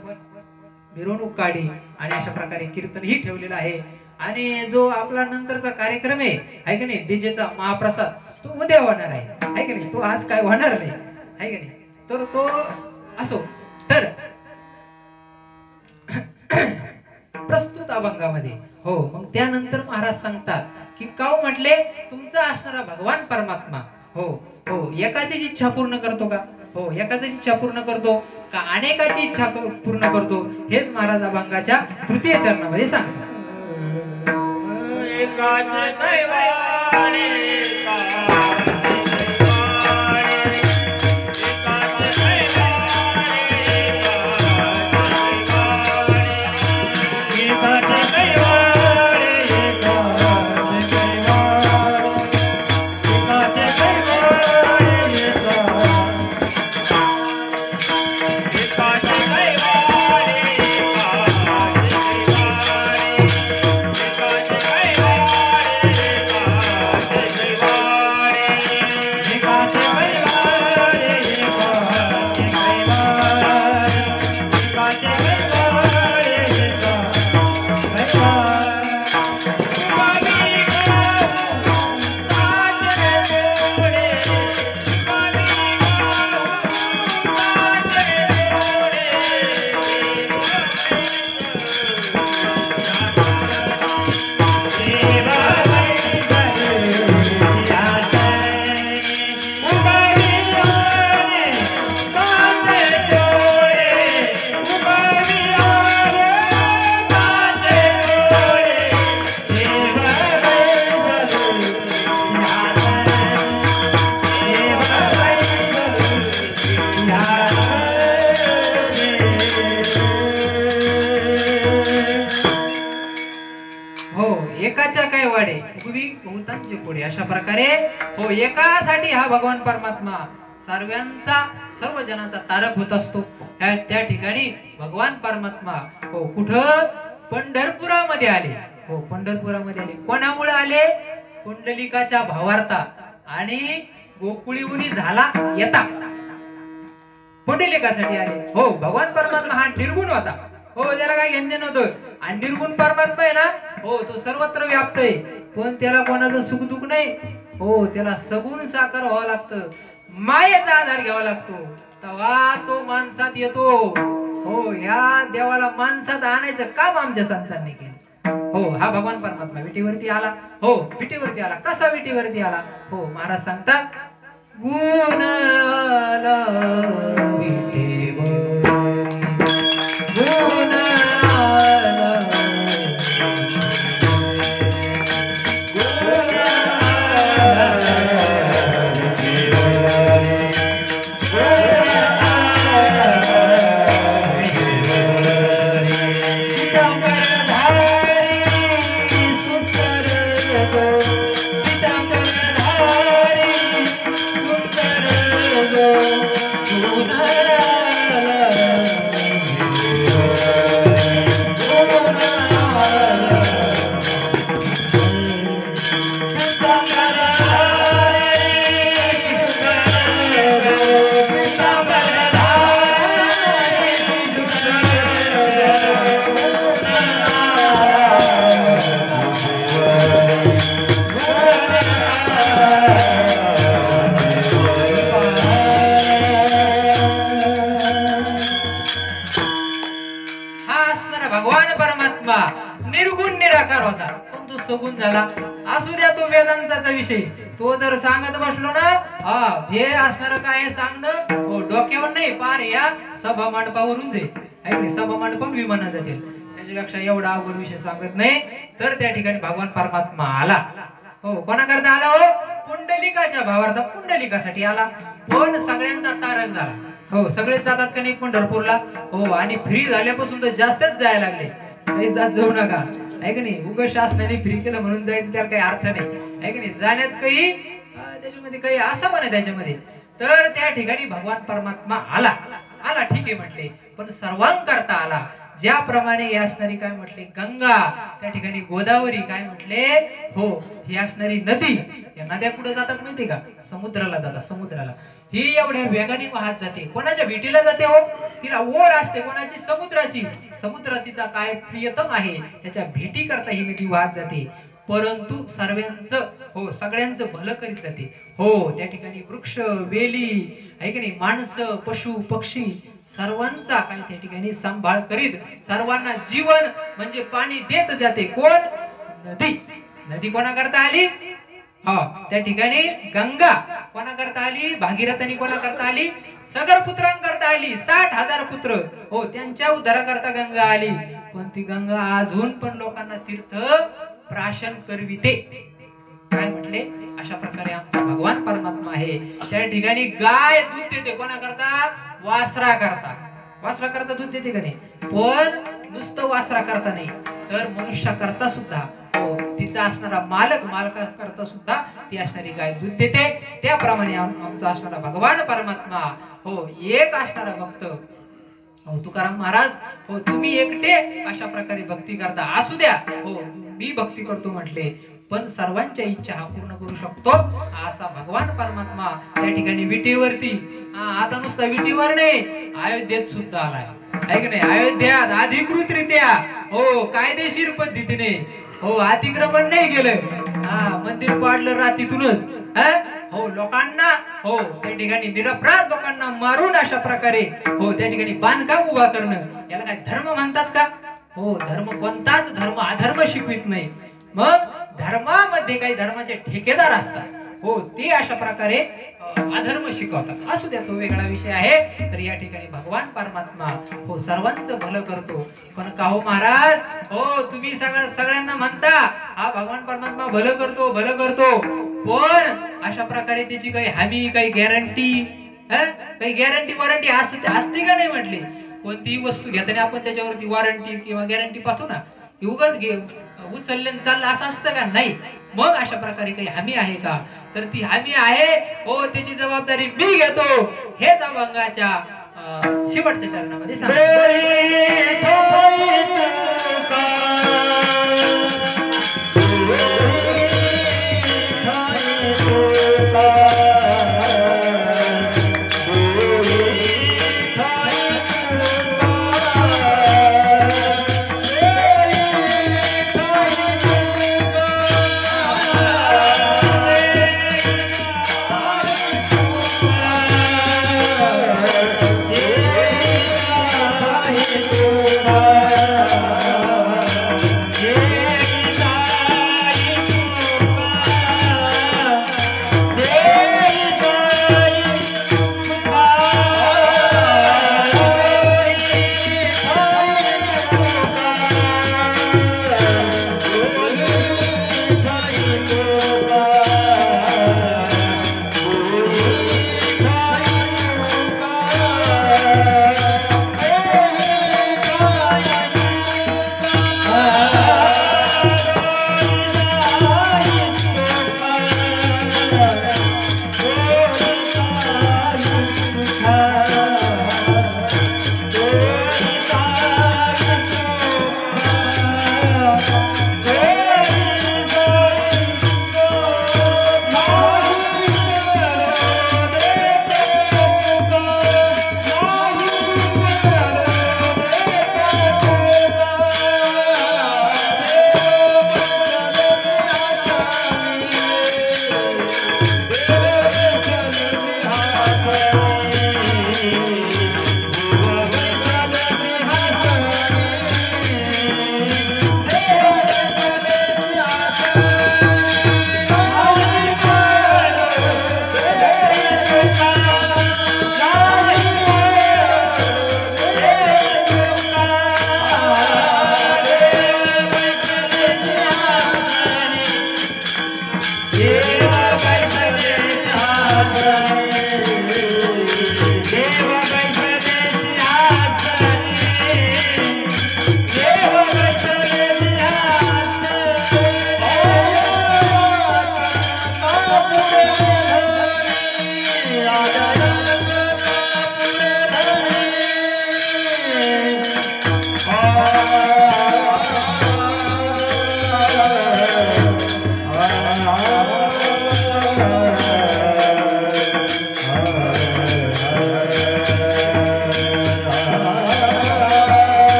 मिरवणूक काढली आणि अशा प्रकारे कीर्तनही ठेवलेलं आहे. आणि जो आपला नंतरचा कार्यक्रम आहे की नाही, डीजेचा महाप्रसाद तो उद्या होणार आहे की नाही, तो आज काय होणार नाही आहे की नाही. तर तो असो, तर प्रस्तुत अभंगामध्ये हो मग त्यानंतर महाराज सांगतात की काव म्हटले तुमचा असणारा भगवान परमात्मा हो हो एकाची इच्छा पूर्ण करतो का. हो, एकाची इच्छा पूर्ण करतो का अनेकाची इच्छा पूर्ण करतो, हेच महाराज अभंगाच्या तृतीय चरणामध्ये सांगतात. वाडे उभी बहुतांचे पुढे अशा प्रकारे हो एकासाठी हा भगवान परमात्मा सर्व जनांचा तारक होत असतो. त्या ठिकाणी भगवान परमात्मा हो कुठं पंढरपुरामध्ये आले. हो पंढरपुरामध्ये आले. कोणामुळे आले? पुंडलिकाच्या भावार्था आणि गोकुळीहुनी झाला येता पुंडलिकासाठी आले. हो भगवान परमात्मा हा निर्गुण होता. हो त्याला काय घेणं नव्हतं. आणि निर्गुण परमात्मा आहे ना हो तो सर्वत्र व्याप्त आहे. पण त्याला कोणाचं सुख दुःख नाही. हो त्याला सगुण साकार व्हावं लागतं. मायेचा आधार घ्यावा लागतो तेव्हा तो माणसात येतो. हो ह्या देवाला माणसात आणायचं काम आमच्या संतांनी केलं. हो हा भगवान परमात्मा विटीवरती आला. हो विटीवरती आला. कसा विटीवरती आला? हो महाराज सांगतात गुण आला विटीवर गुण आला सगुण झाला. असू द्या तो वेदांताचा विषय. तो जर सांगत बसलो ना हे असणार काय सांगणं हो डोक्यावर नाही पार या सभा मंडपावरून जाईल. सभा मंडपात विमानात जातील. त्याच्यापेक्षा एवढा अवघड विषय सांगत नाही. तर त्या ठिकाणी भगवान परमात्मा आला. हो कोणाकरता आला? हो पुंडलिकाच्या भावार्थ पुंडलिकासाठी आला. पण सगळ्यांचा तारक झाला. हो सगळेच जातात का नाही पंढरपूरला. हो आणि फ्री झाल्यापासून तर जास्तच जायला लागले. काही जात जाऊ नका आहे की नाही. उगाच शासनाने फ्री केलं म्हणून जायचं त्याला काही अर्थ नाही आहे की नाही. जाण्यात काही त्याच्यामध्ये काही असं पण आहे त्याच्यामध्ये. तर त्या ठिकाणी भगवान परमात्मा आला. ठीक आहे म्हटले. पण सर्वांकरता आला. ज्याप्रमाणे ही असणारी काय म्हटले गंगा त्या ठिकाणी गोदावरी काय म्हटले हो ही असणारी नदी. या नद्या कुठे जातात माहिती का? समुद्राला जातात. समुद्राला ही एवढ्या वेगाने वाहत जाते. कोणाच्या भेटीला जाते? हो तिला ओढ असते. कोणाची? समुद्राची. समुद्र तिचा काय प्रियतम आहे त्याच्या भेटी करता ही नदी वाहत जाते. परंतु सर्वांचं हो सगळ्यांचं भलं करीत जाते. हो त्या ठिकाणी वृक्ष वेली आहे की नाही माणसं पशु पक्षी सर्वांचा काय त्या ठिकाणी सांभाळ करीत सर्वांना जीवन म्हणजे पाणी देत जाते. कोण? नदी. नदी कोणाकरता आली? हा त्या ठिकाणी गंगा कोणाकरता आली? भागीरथानी कोणाकरता आली? सगर पुत्रांकरता आली. 60,000 पुत्र हो त्यांच्या उद्धाराकरता गंगा आली. पण ती गंगा अजून पण लोकांना तीर्थ प्राशन करविते. काय म्हटले? अशा प्रकारे आमचा भगवान परमात्मा आहे. त्या ठिकाणी गाय दूध देते. कोणाकरता? वासरा करता. वासरा करता दूध देते का नाही? पण नुसतं वासरा करता नाही तर मनुष्याकरता सुद्धा तिचा असणारा मालकाकरता सुद्धा ती असणारी गाय दूध देते. त्याप्रमाणे आमचा असणारा भगवान परमात्मा हो एक असणारा भक्त हो तुकाराम महाराज हो तुम्ही एकटे अशा प्रकारे भक्ती करता. असू द्या हो मी भक्ती करतो म्हटले. पण सर्वांच्या इच्छा हा पूर्ण करू शकतो असा भगवान परमात्मा त्या ठिकाणी विटेवरती आता नुसता विटेवर नाही अयोध्येत सुद्धा आलाय आहे की नाही. अयोध्यात अधिकृतरित्या हो कायदेशीर पद्धतीने हो अतिक्रमण नाही गेलं. मंदिर पाडलं रात्रीतूनच हो लोकांना हो त्या ठिकाणी निरपराध लोकांना मारून अशा प्रकारे हो त्या ठिकाणी बांधकाम उभा करणं याला काय धर्म म्हणतात का? हो धर्म कोणताच धर्म अधर्म शिकवित नाही. मग धर्मामध्ये काही धर्माचे ठेकेदार असतात हो ते अशा प्रकारे अधर्म शिकवतात. असू द्या तो वेगळा विषय आहे. तर या ठिकाणी भगवान परमात्मा हो सर्वांचं भलं करतो. पण का हो महाराज हो तुम्ही सगळ्यांना म्हणता हा भगवान परमात्मा भलं करतो पण अशा प्रकारे त्याची काही हमी काही गॅरंटी काही गॅरंटी वॉरंटी असते का नाही म्हटली. कोणतीही वस्तू घेताना आपण त्याच्यावरती वॉरंटी किंवा गॅरंटी पाहतो ना. उगाच घे उचलले आणि चाललं असं असतं का? नाही. मग अशा प्रकारे काही हमी आहे का? तर ती हमी आहे. हो, त्याची जबाबदारी मी घेतो. हेच अभंगाच्या शेवटच्या चरणामध्ये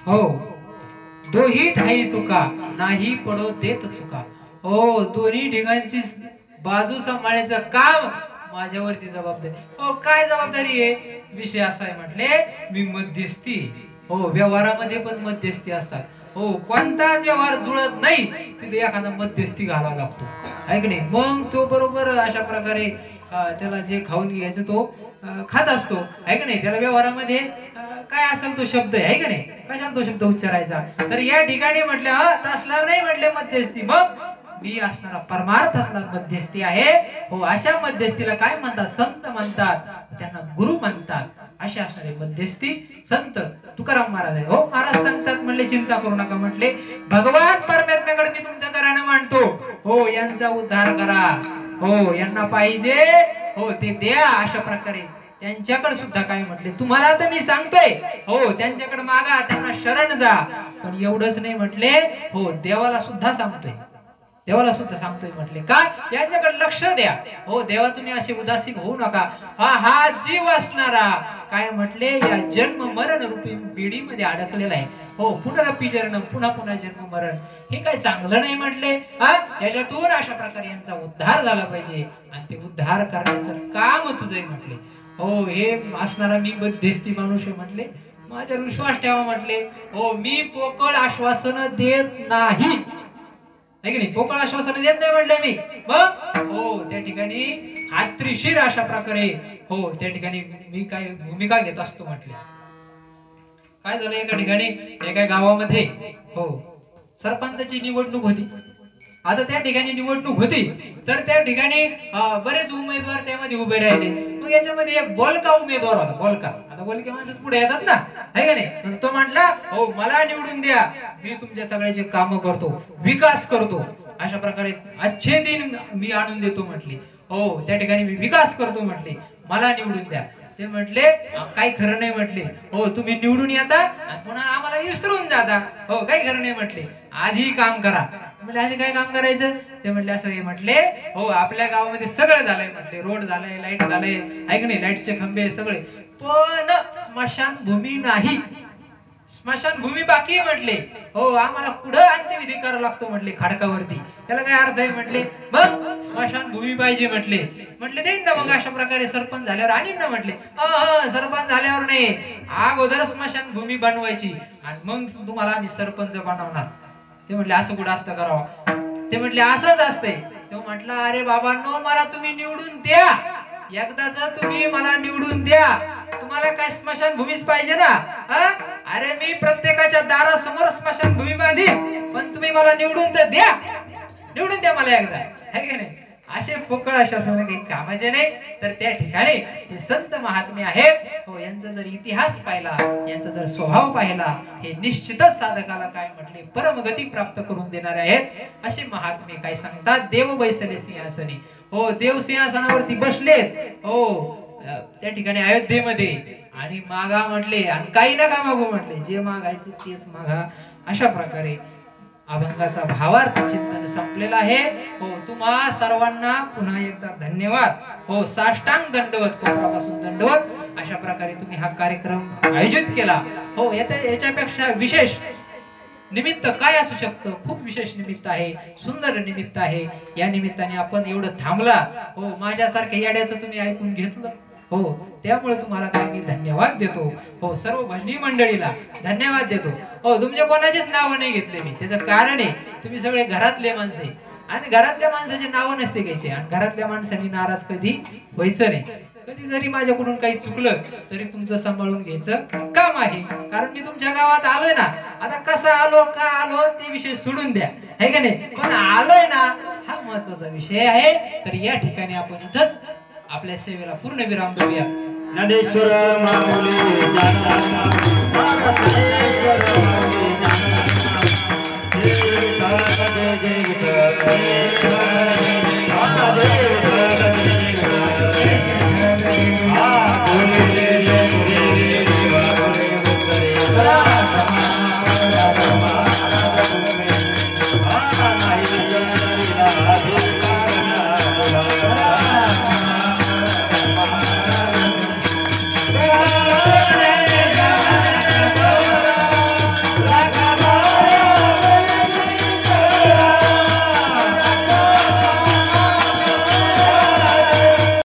हो दोही ठाई तुका नाही पडो देत चुका. हो दोन्ही ठिकाणची बाजू सांभाळण्याचं काम माझ्यावरती जबाबदारी. हो काय जबाबदारी आहे? विषय असा आहे म्हटले मी मध्यस्थी. हो व्यवहारामध्ये पण मध्यस्थी असतात. हो कोणताच व्यवहार जुळत नाही तिथे एखादा मध्यस्थी घालावा लागतो आहे की नाही. मग तो बरोबर अशा प्रकारे त्याला जे खाऊन घ्यायचं तो खात असतो आहे की नाही. त्याला व्यवहारामध्ये काय असेल तो शब्द आहे का नाही. कशाला तो शब्द उच्चारायचा. तर या ठिकाणी म्हटलं तसला नाही म्हटले मध्यस्थी. मग मी असणारा परमार्थातला मध्यस्थी आहे. हो अशा मध्यस्थीला काय म्हणतात? संत म्हणतात. त्यांना गुरु म्हणतात. असे असणारे मध्यस्थी संत तुकाराम महाराज आहे. हो महाराज सांगतात म्हणले चिंता करू नका म्हटले भगवान परमात्म्याकडे मी तुमचं घराणं मांडतो. हो यांचा उद्धार करा. हो यांना पाहिजे हो ते द्या. अशा प्रकारे त्यांच्याकडे सुद्धा काय म्हटले तुम्हाला तर मी सांगतोय हो त्यांच्याकडे मागा त्यांना शरण जा. पण एवढंच नाही म्हटले हो देवाला सुद्धा सांगतोय. देवाला सुद्धा सांगतोय म्हटले काय यांच्याकडे लक्ष द्या. हो देवा तुम्ही असे उदासीन होऊ नका. हा जीव असणारा काय म्हटले या जन्म मरण रूपी पिढीमध्ये अडकलेला आहे. हो पुनरपी जन्म पुन्हा पुन्हा जन्म मरण हे काय चांगलं नाही म्हटले. याच्यातून अशा प्रकारे यांचा उद्धार झाला पाहिजे आणि ते उद्धार करण्याचं काम तुझे म्हटले. हो हे असणारा मी मध्यस्थी माणूस आहे म्हटले माझ्यावर विश्वास ठेवा म्हटले. हो मी पोकळ आश्वासन देत नाही की नाही. पोकळ आश्वासन देत नाही म्हटले मी. मग हो त्या ठिकाणी खात्रीशीर अशा प्रकारे हो त्या ठिकाणी मी काय भूमिका घेत असतो म्हटले. काय झालं एका ठिकाणी एका गावामध्ये हो सरपंचाची निवडणूक होती. आता त्या ठिकाणी निवडणूक होती तर त्या ठिकाणी बरेच उमेदवार त्यामध्ये उभे राहिले. मग याच्यामध्ये एक बोलका उमेदवार होता. बोलका आता बोलके माणसं पुढे येतात ना आहे का नाही. तो म्हटला हो मला निवडून द्या मी तुमच्या सगळ्याचे काम करतो विकास करतो. अशा प्रकारे अच्छे दिन मी आणून देतो म्हटली. हो त्या ठिकाणी मी विकास करतो म्हटले मला निवडून द्या. ते म्हटले काही खरं नाही म्हटले. हो तुम्ही निवडून येता आणि पुन्हा आम्हाला विसरून जाता. हो काही खरं नाही म्हटले. आधी काम करा. म्हणजे आधी काय काम करायचं ते म्हटले असं हे म्हटले हो आपल्या गावामध्ये सगळं झालंय म्हटले. रोड झालंय लाईट झालंय ऐक नाही लाईटचे खंबे सगळे पण स्मशानभूमी नाही. स्मशानभूमी बाकी आहे म्हटले. हो आम्हाला कुठं अंत्यविधी करावा लागतो म्हटले खडकावरती. त्याला काय अर्थ आहे म्हटले. मग स्मशानभूमी पाहिजे म्हटले. म्हटले देईन ना मग अशा प्रकारे सरपंच झाल्यावर आणीन ना म्हटले. सरपंच झाल्यावर नाही अगोदर स्मशानभूमी बनवायची आणि मग तुम्हाला आम्ही सरपंच बनवणार. ते म्हटले असं कुठं असतं करावं. ते म्हटले असंच असतंय. तो म्हटला अरे बाबांनो मला तुम्ही निवडून द्या. एकदाच तुम्ही मला निवडून द्या. तुम्हाला काय स्मशानभूमीच पाहिजे ना. अरे मी प्रत्येकाच्या दारासमोर स्मशानभूमी बांधी पण तुम्ही मला निवडून तर द्या. निवडून द्या मला एकदा है की नाही. असे पोकळ आश्वासन काही कामाचे नाही. तर त्या ठिकाणी हे संत महात्मे आहेत. हो यांचा जर इतिहास पाहिला यांचा जर स्वभाव पाहिला हे निश्चितच साधकाला काय म्हटले परमगती प्राप्त करून देणारे आहेत. असे महात्मे काय सांगतात देव बैसले सिंहासनी. हो देव सिंहासनावरती बसलेत. हो त्या ठिकाणी अयोध्येमध्ये आणि मागा म्हटले आणि काही नका मागू म्हटले जे मागायचे तेच मागा. अशा प्रकारे अभंगाचा भावार्थ चिंतन संपलेला आहे. हो तुम्हा सर्वांना पुन्हा एकदा धन्यवाद. हो साष्टांग दंडवत कोपरापासून दंडवत. अशा प्रकारे तुम्ही हा कार्यक्रम आयोजित केला. हो याच्यापेक्षा विशेष निमित्त काय असू शकतं. खूप विशेष निमित्त आहे सुंदर निमित्त आहे. या निमित्ताने आपण एवढं थांबला. हो माझ्यासारख्या येड्याचं तुम्ही ऐकून घेतलं. हो त्यामुळे तुम्हाला काय मी धन्यवाद देतो. हो सर्व भजनी मंडळीला धन्यवाद देतो. हो तुमच्या कोणाचेच नाव नाही घेतले मी. त्याचं कारण आहे तुम्ही सगळे घरातले माणसे आणि घरातल्या माणसाची नावं नसते घ्यायची आणि घरातल्या माणसांनी नाराज कधी व्हायचं नाही. कधी जरी माझ्याकडून काही चुकलं तरी तुमचं सांभाळून घ्यायचं काम आहे. कारण मी तुमच्या गावात आलोय ना, आता कसा आलो का आलो ते विषय सोडून द्या, है का नाही, पण आलोय ना हा महत्वाचा विषय आहे. तर या ठिकाणी आपण इथंच आपल्या सेवेला पूर्ण विराम देऊया. ज्ञानेश्वर माऊली ज्ञानानाम, ज्ञानेश्वर माऊली ज्ञानानाम. जय जय विठ्ठल, जय जय विठ्ठल, जय जय विठ्ठल, जय जय विठ्ठल.